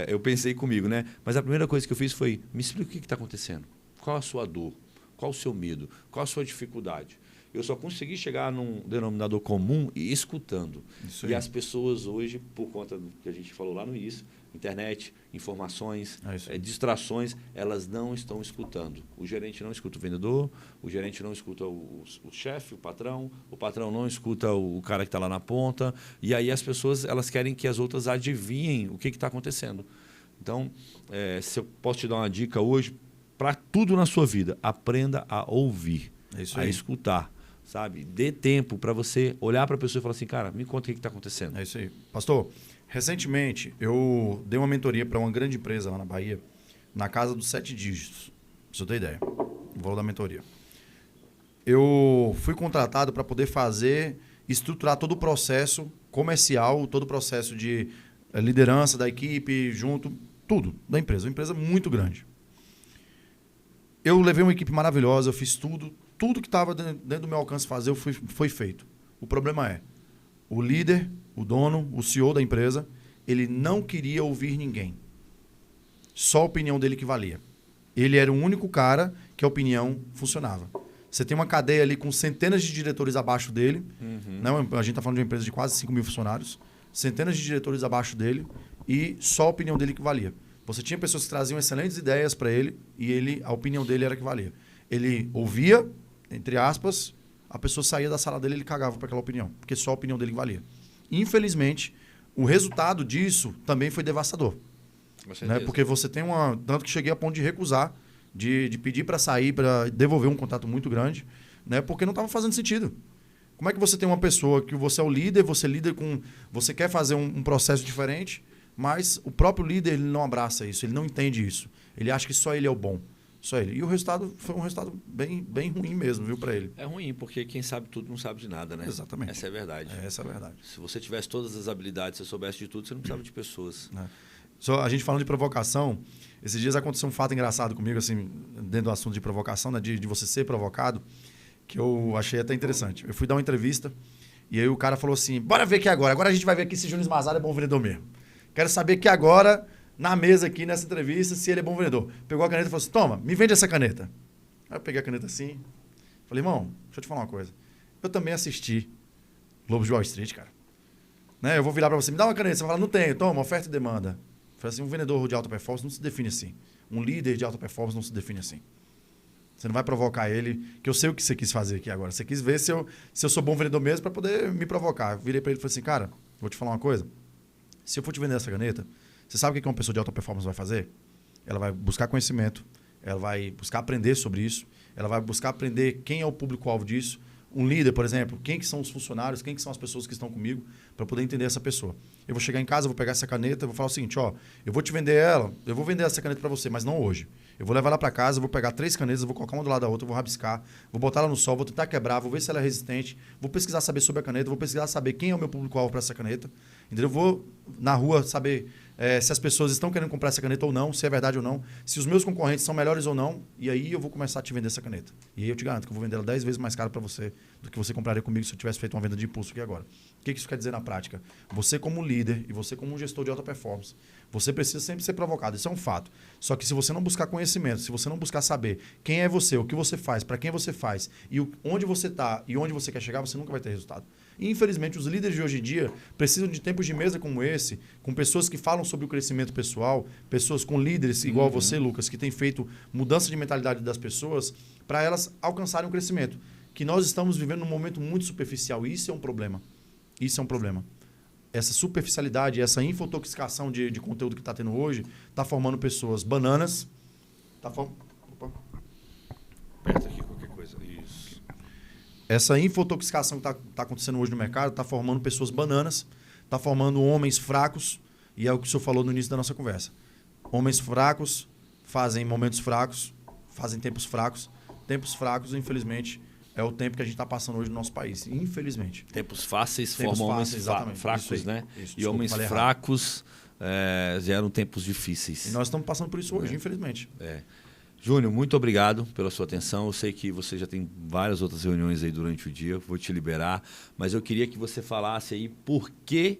Eu pensei comigo, né? Mas a primeira coisa que eu fiz foi, me explica o que está acontecendo. Qual a sua dor? Qual o seu medo? Qual a sua dificuldade? Eu só consegui chegar num denominador comum e escutando. E as pessoas hoje, por conta do que a gente falou lá no início, internet, informações, distrações, elas não estão escutando. O gerente não escuta o vendedor, o gerente não escuta o chefe, o patrão não escuta o cara que está lá na ponta. E aí as pessoas elas querem que as outras adivinhem o que está acontecendo. Então, se eu posso te dar uma dica hoje, para tudo na sua vida, aprenda a ouvir, a escutar. Sabe? Dê tempo para você olhar para a pessoa e falar assim, cara, me conta o que está acontecendo. É isso aí. Pastor, recentemente eu dei uma mentoria para uma grande empresa lá na Bahia, na casa dos 7 dígitos. Pra você ter ideia. O valor da mentoria. Eu fui contratado para poder estruturar todo o processo comercial, todo o processo de liderança da equipe, tudo da empresa. Uma empresa muito grande. Eu levei uma equipe maravilhosa, eu fiz tudo que estava dentro do meu alcance fazer foi feito. O problema é, o líder, o dono, o CEO da empresa, ele não queria ouvir ninguém. Só a opinião dele que valia. Ele era o único cara que a opinião funcionava. Você tem uma cadeia ali com centenas de diretores abaixo dele. Né? A gente está falando de uma empresa de quase 5 mil funcionários. Centenas de diretores abaixo dele e só a opinião dele que valia. Você tinha pessoas que traziam excelentes ideias para ele e a opinião dele era que valia. Ele ouvia, entre aspas, a pessoa saía da sala dele e ele cagava para aquela opinião, porque só a opinião dele valia. Infelizmente, o resultado disso também foi devastador. Né? Porque você tem uma... Tanto que cheguei a ponto de recusar, de pedir para sair, para devolver um contrato muito grande, né? Porque não estava fazendo sentido. Como é que você tem uma pessoa que você é o líder, você lida com... Você quer fazer um processo diferente, mas o próprio líder ele não abraça isso, ele não entende isso. Ele acha que só ele é o bom. Só ele. E o resultado foi um resultado bem ruim mesmo, viu, para ele. É ruim, porque quem sabe tudo não sabe de nada, né? Exatamente. Essa é a verdade. Essa é a verdade. Se você tivesse todas as habilidades, se você soubesse de tudo, você não precisava de pessoas. Só a gente falando de provocação, esses dias aconteceu um fato engraçado comigo, assim, dentro do assunto de provocação, né, de você ser provocado, que eu achei até interessante. Eu fui dar uma entrevista e aí o cara falou assim, bora ver aqui agora. Agora a gente vai ver aqui se Júnior Mazara é bom vendedor mesmo. Quero saber que agora, na mesa aqui, nessa entrevista, se ele é bom vendedor. Pegou a caneta e falou assim, toma, me vende essa caneta. Aí eu peguei a caneta assim, falei, irmão, deixa eu te falar uma coisa. Eu também assisti Lobos de Wall Street, cara. Né? Eu vou virar pra você, me dá uma caneta. Você vai falar, não tenho, toma, oferta e demanda. Eu falei assim, um vendedor de alta performance não se define assim. Um líder de alta performance não se define assim. Você não vai provocar ele, que eu sei o que você quis fazer aqui agora. Você quis ver se eu sou bom vendedor mesmo para poder me provocar. Eu virei para ele e falei assim, cara, vou te falar uma coisa. Se eu for te vender essa caneta, você sabe o que uma pessoa de alta performance vai fazer? Ela vai buscar conhecimento, ela vai buscar aprender sobre isso, ela vai buscar aprender quem é o público-alvo disso. Um líder, por exemplo, quem que são os funcionários, quem que são as pessoas que estão comigo, para poder entender essa pessoa. Eu vou chegar em casa, vou pegar essa caneta, vou falar o seguinte, ó, eu vou te vender ela, eu vou vender essa caneta para você, mas não hoje. Eu vou levar ela para casa, vou pegar 3 canetas, vou colocar uma do lado da outra, vou rabiscar, vou botar ela no sol, vou tentar quebrar, vou ver se ela é resistente, vou pesquisar saber sobre a caneta, vou pesquisar saber quem é o meu público-alvo para essa caneta. Entendeu? Eu vou na rua saber se as pessoas estão querendo comprar essa caneta ou não, se é verdade ou não, se os meus concorrentes são melhores ou não, e aí eu vou começar a te vender essa caneta. E aí eu te garanto que eu vou vender ela 10 vezes mais caro para você do que você compraria comigo se eu tivesse feito uma venda de impulso aqui agora. O que isso quer dizer na prática? Você como líder e você como um gestor de alta performance, você precisa sempre ser provocado, isso é um fato. Só que se você não buscar conhecimento, se você não buscar saber quem é você, o que você faz, para quem você faz, e onde você está e onde você quer chegar, você nunca vai ter resultado. E, infelizmente, os líderes de hoje em dia precisam de tempos de mesa como esse, com pessoas que falam sobre o crescimento pessoal, pessoas com líderes igual você, Lucas, que têm feito mudança de mentalidade das pessoas para elas alcançarem o crescimento. Que nós estamos vivendo num momento muito superficial e isso é um problema. Isso é um problema. Essa superficialidade, essa infotoxicação de conteúdo que está tendo hoje está formando pessoas bananas. Aperta aqui qualquer coisa. Isso. Essa infotoxicação que está acontecendo hoje no mercado está formando pessoas bananas, está formando homens fracos, e é o que o senhor falou no início da nossa conversa. Homens fracos fazem momentos fracos, fazem tempos fracos. Tempos fracos, infelizmente, é o tempo que a gente está passando hoje no nosso país. Infelizmente. Tempos fáceis formam homens fracos, né? Isso, e homens fracos geram tempos difíceis. E nós estamos passando por isso hoje, infelizmente. Júnior, muito obrigado pela sua atenção. Eu sei que você já tem várias outras reuniões aí durante o dia, vou te liberar, mas eu queria que você falasse aí por que,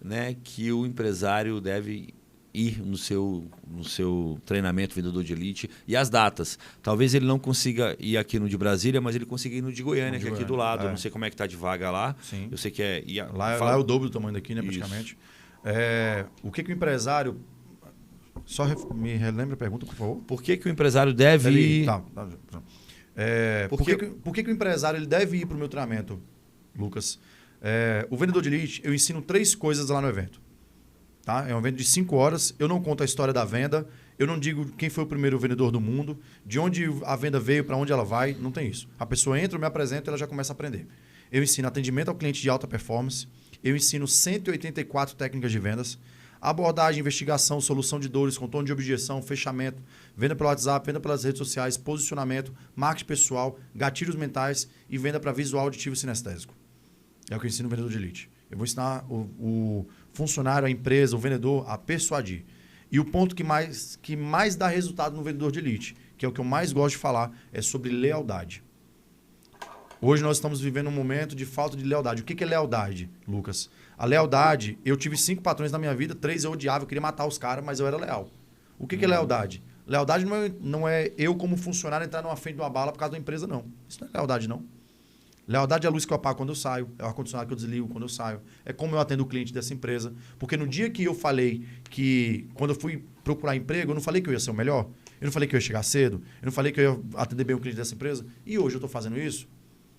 né, que o empresário deve ir no seu treinamento vendedor de elite e as datas. Talvez ele não consiga ir aqui no de Brasília, mas ele consiga ir no de Goiânia, que é aqui do lado. Eu não sei como é que está de vaga lá. Sim. Eu sei que é... Lá é o dobro do tamanho daqui, né, praticamente. O que o empresário... Só me relembra a pergunta, por favor. Por que o empresário deve ir... Por que o empresário ele deve ir para o meu treinamento, Lucas? O vendedor de elite, eu ensino 3 coisas lá no evento. Tá? É um evento de 5 horas, eu não conto a história da venda, eu não digo quem foi o primeiro vendedor do mundo, de onde a venda veio, para onde ela vai, não tem isso. A pessoa entra, eu me apresento e ela já começa a aprender. Eu ensino atendimento ao cliente de alta performance, eu ensino 184 técnicas de vendas, abordagem, investigação, solução de dores, contorno de objeção, fechamento, venda pelo WhatsApp, venda pelas redes sociais, posicionamento, marketing pessoal, gatilhos mentais e venda para visual, auditivo e sinestésico. É o que eu ensino no vendedor de elite. Eu vou ensinar o funcionário, a empresa, o vendedor a persuadir. E o ponto que mais dá resultado no vendedor de elite, que é o que eu mais gosto de falar, é sobre lealdade. Hoje nós estamos vivendo um momento de falta de lealdade. O que é lealdade, Lucas? A lealdade, eu tive 5 patrões na minha vida, 3 eu odiava, eu queria matar os caras, mas eu era leal. O que é lealdade? Lealdade não é eu como funcionário entrar numa frente de uma bala por causa da empresa, não. Isso não é lealdade, não. Lealdade é a luz que eu apago quando eu saio, é o ar-condicionado que eu desligo quando eu saio, é como eu atendo o cliente dessa empresa. Porque no dia que eu falei que, quando eu fui procurar emprego, eu não falei que eu ia ser o melhor, eu não falei que eu ia chegar cedo, eu não falei que eu ia atender bem o cliente dessa empresa, e hoje eu estou fazendo isso.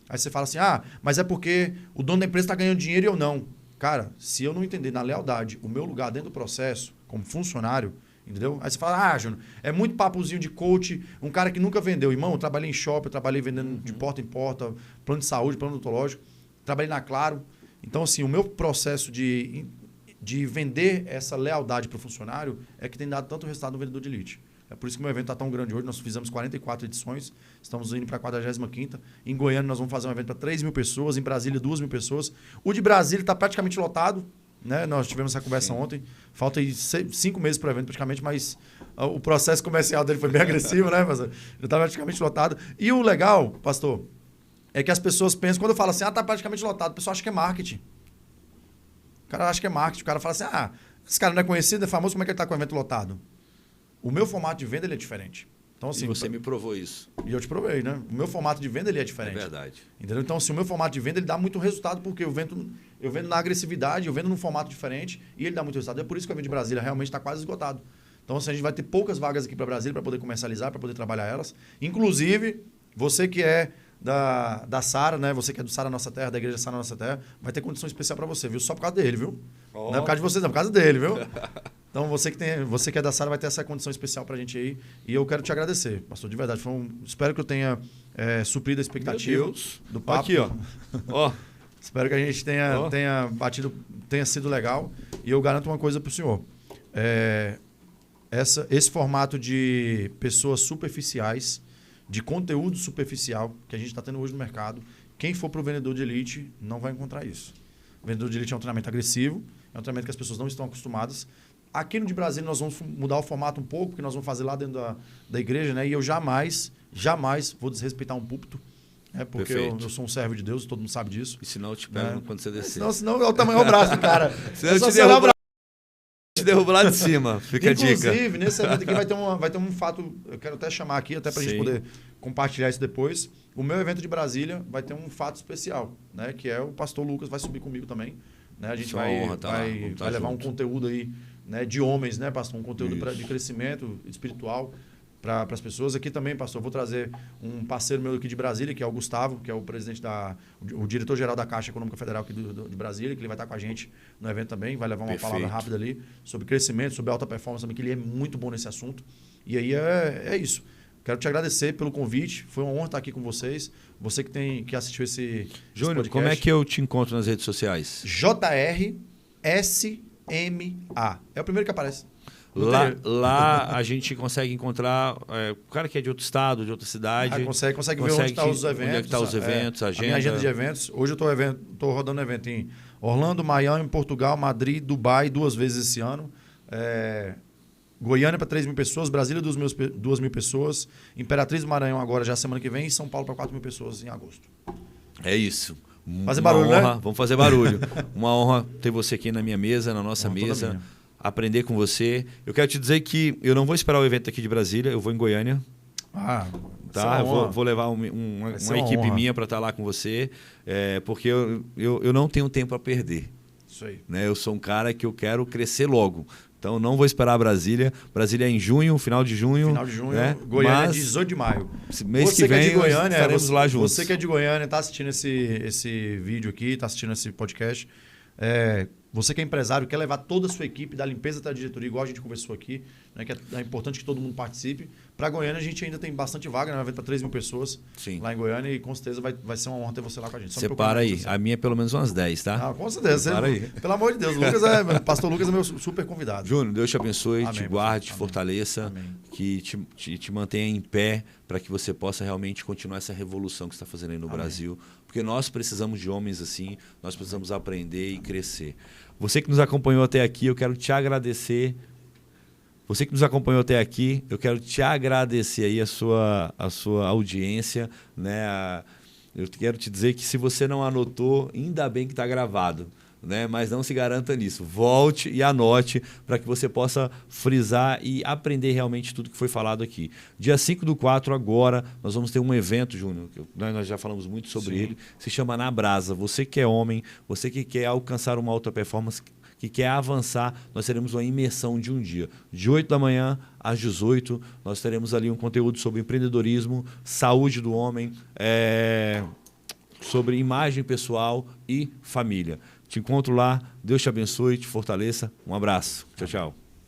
Aí você fala assim, mas é porque o dono da empresa está ganhando dinheiro e eu não. Cara, se eu não entender na lealdade o meu lugar dentro do processo, como funcionário, entendeu? Aí você fala, Júnior, é muito papozinho de coach, um cara que nunca vendeu. Irmão, eu trabalhei em shopping, eu trabalhei vendendo de porta em porta, plano de saúde, plano odontológico, trabalhei na Claro. Então, assim, o meu processo de vender essa lealdade para o funcionário é que tem dado tanto resultado no vendedor de elite. É por isso que o meu evento está tão grande hoje. Nós fizemos 44 edições, estamos indo para a 45ª. Em Goiânia, nós vamos fazer um evento para 3 mil pessoas, em Brasília, 2 mil pessoas. O de Brasília está praticamente lotado, né? Nós tivemos essa conversa ontem. Falta aí 5 meses para o evento, praticamente, mas o processo comercial dele foi bem agressivo, né? Mas já está praticamente lotado. E o legal, pastor, é que as pessoas pensam, quando eu falo assim, está praticamente lotado, o pessoal acha que é marketing. O cara acha que é marketing. O cara fala assim, esse cara não é conhecido, é famoso, como é que ele está com o evento lotado? O meu formato de venda ele é diferente. Então, assim, e você me provou isso. E eu te provei, né? O meu formato de venda ele é diferente. É verdade. Entendeu? Então, assim, o meu formato de venda ele dá muito resultado porque eu vendo na agressividade, eu vendo num formato diferente e ele dá muito resultado. É por isso que o evento de Brasília realmente está quase esgotado. Então, assim, a gente vai ter poucas vagas aqui para Brasília para poder comercializar, para poder trabalhar elas. Inclusive, você que é da Sara, né? Você que é do Sara Nossa Terra, da Igreja Sara Nossa Terra, vai ter condição especial para você, viu? Só por causa dele, viu? Não é por causa de vocês, não, é por causa dele, viu? Então, você que é da Sara vai ter essa condição especial pra gente aí. E eu quero te agradecer, pastor, de verdade. Espero que eu tenha suprido a expectativa do papo. Aqui, ó. Espero que a gente tenha sido legal. E eu garanto uma coisa pro senhor. Esse formato de pessoas superficiais, de conteúdo superficial que a gente está tendo hoje no mercado, quem for pro vendedor de elite não vai encontrar isso. O vendedor de elite é um treinamento agressivo, é um treinamento que as pessoas não estão acostumadas. Aqui no de Brasília nós vamos mudar o formato um pouco, porque nós vamos fazer lá dentro da igreja, né? E eu jamais vou desrespeitar um púlpito, porque eu sou um servo de Deus, todo mundo sabe disso. E senão eu te pego quando você descer. Senão é o tamanho do braço do cara. Senão eu te derrubo lá de cima, fica a dica. Inclusive, nesse evento aqui vai ter um fato, eu quero até chamar aqui, até para a gente poder compartilhar isso depois. O meu evento de Brasília vai ter um fato especial, né? Que é o pastor Lucas vai subir comigo também. Né? A gente vai levar um conteúdo aí, né, de homens, né, pastor? Um conteúdo de crescimento espiritual para as pessoas. Aqui também, pastor, eu vou trazer um parceiro meu aqui de Brasília, que é o Gustavo, que é o presidente o diretor-geral da Caixa Econômica Federal aqui de Brasília, que ele vai estar com a gente no evento também, vai levar uma palavra rápida ali sobre crescimento, sobre alta performance também, que ele é muito bom nesse assunto. E aí é isso. Quero te agradecer pelo convite. Foi uma honra estar aqui com vocês. Você que assistiu esse Júnior, podcast. como é que eu te encontro nas redes sociais? JRSMA. É o primeiro que aparece. Lá a gente consegue encontrar o cara que é de outro estado, de outra cidade. Consegue ver onde estão os eventos. Onde é que estão os eventos, a agenda. A minha agenda de eventos. Hoje eu estou rodando evento em Orlando, Miami, Portugal, Madrid, Dubai, 2 vezes esse ano. Goiânia para 3 mil pessoas, Brasília 2 mil pessoas, Imperatriz do Maranhão agora já semana que vem e São Paulo para 4 mil pessoas em agosto. É isso. Fazer barulho, honra, né? Vamos fazer barulho. Uma honra ter você aqui na minha mesa, na nossa mesa, aprender com você. Eu quero te dizer que eu não vou esperar o evento aqui de Brasília, eu vou em Goiânia. Tá? Eu vou levar uma equipe minha para estar lá com você, porque eu não tenho tempo a perder. Isso aí. Né? Eu sou um cara que eu quero crescer logo. Então, não vou esperar Brasília. Brasília é em junho, final de junho. Né? Goiânia é 18 de maio. Mês que vem, estaremos lá juntos. Você que é de Goiânia, está assistindo esse vídeo aqui, está assistindo esse podcast. Você que é empresário, quer levar toda a sua equipe da limpeza até a diretoria, igual a gente conversou aqui, né, que é importante que todo mundo participe. Para Goiânia, a gente ainda tem bastante vaga, né? Vai para 3 mil pessoas lá em Goiânia e com certeza vai ser uma honra ter você lá com a gente. Separa aí. A minha é pelo menos umas 10, tá? Com certeza. Pelo amor de Deus. Pastor Lucas é meu super convidado. Júnior, Deus te abençoe, te guarde, te fortaleça, que te mantenha em pé para que você possa realmente continuar essa revolução que você está fazendo aí no Brasil. Porque nós precisamos de homens assim, nós precisamos aprender e crescer. Você que nos acompanhou até aqui, eu quero te agradecer. Você que nos acompanhou até aqui, eu quero te agradecer aí a sua audiência, né? Eu quero te dizer que se você não anotou, ainda bem que está gravado, né? Mas não se garanta nisso. Volte e anote para que você possa frisar e aprender realmente tudo que foi falado aqui. Dia 5/4 agora, nós vamos ter um evento, Júnior, nós já falamos muito sobre ele, se chama Na Brasa. Você que é homem, você que quer alcançar uma alta performance, que quer avançar, nós teremos uma imersão de um dia. De 8 da manhã às 18, nós teremos ali um conteúdo sobre empreendedorismo, saúde do homem, sobre imagem pessoal e família. Te encontro lá. Deus te abençoe, te fortaleça. Um abraço. Tchau, tchau.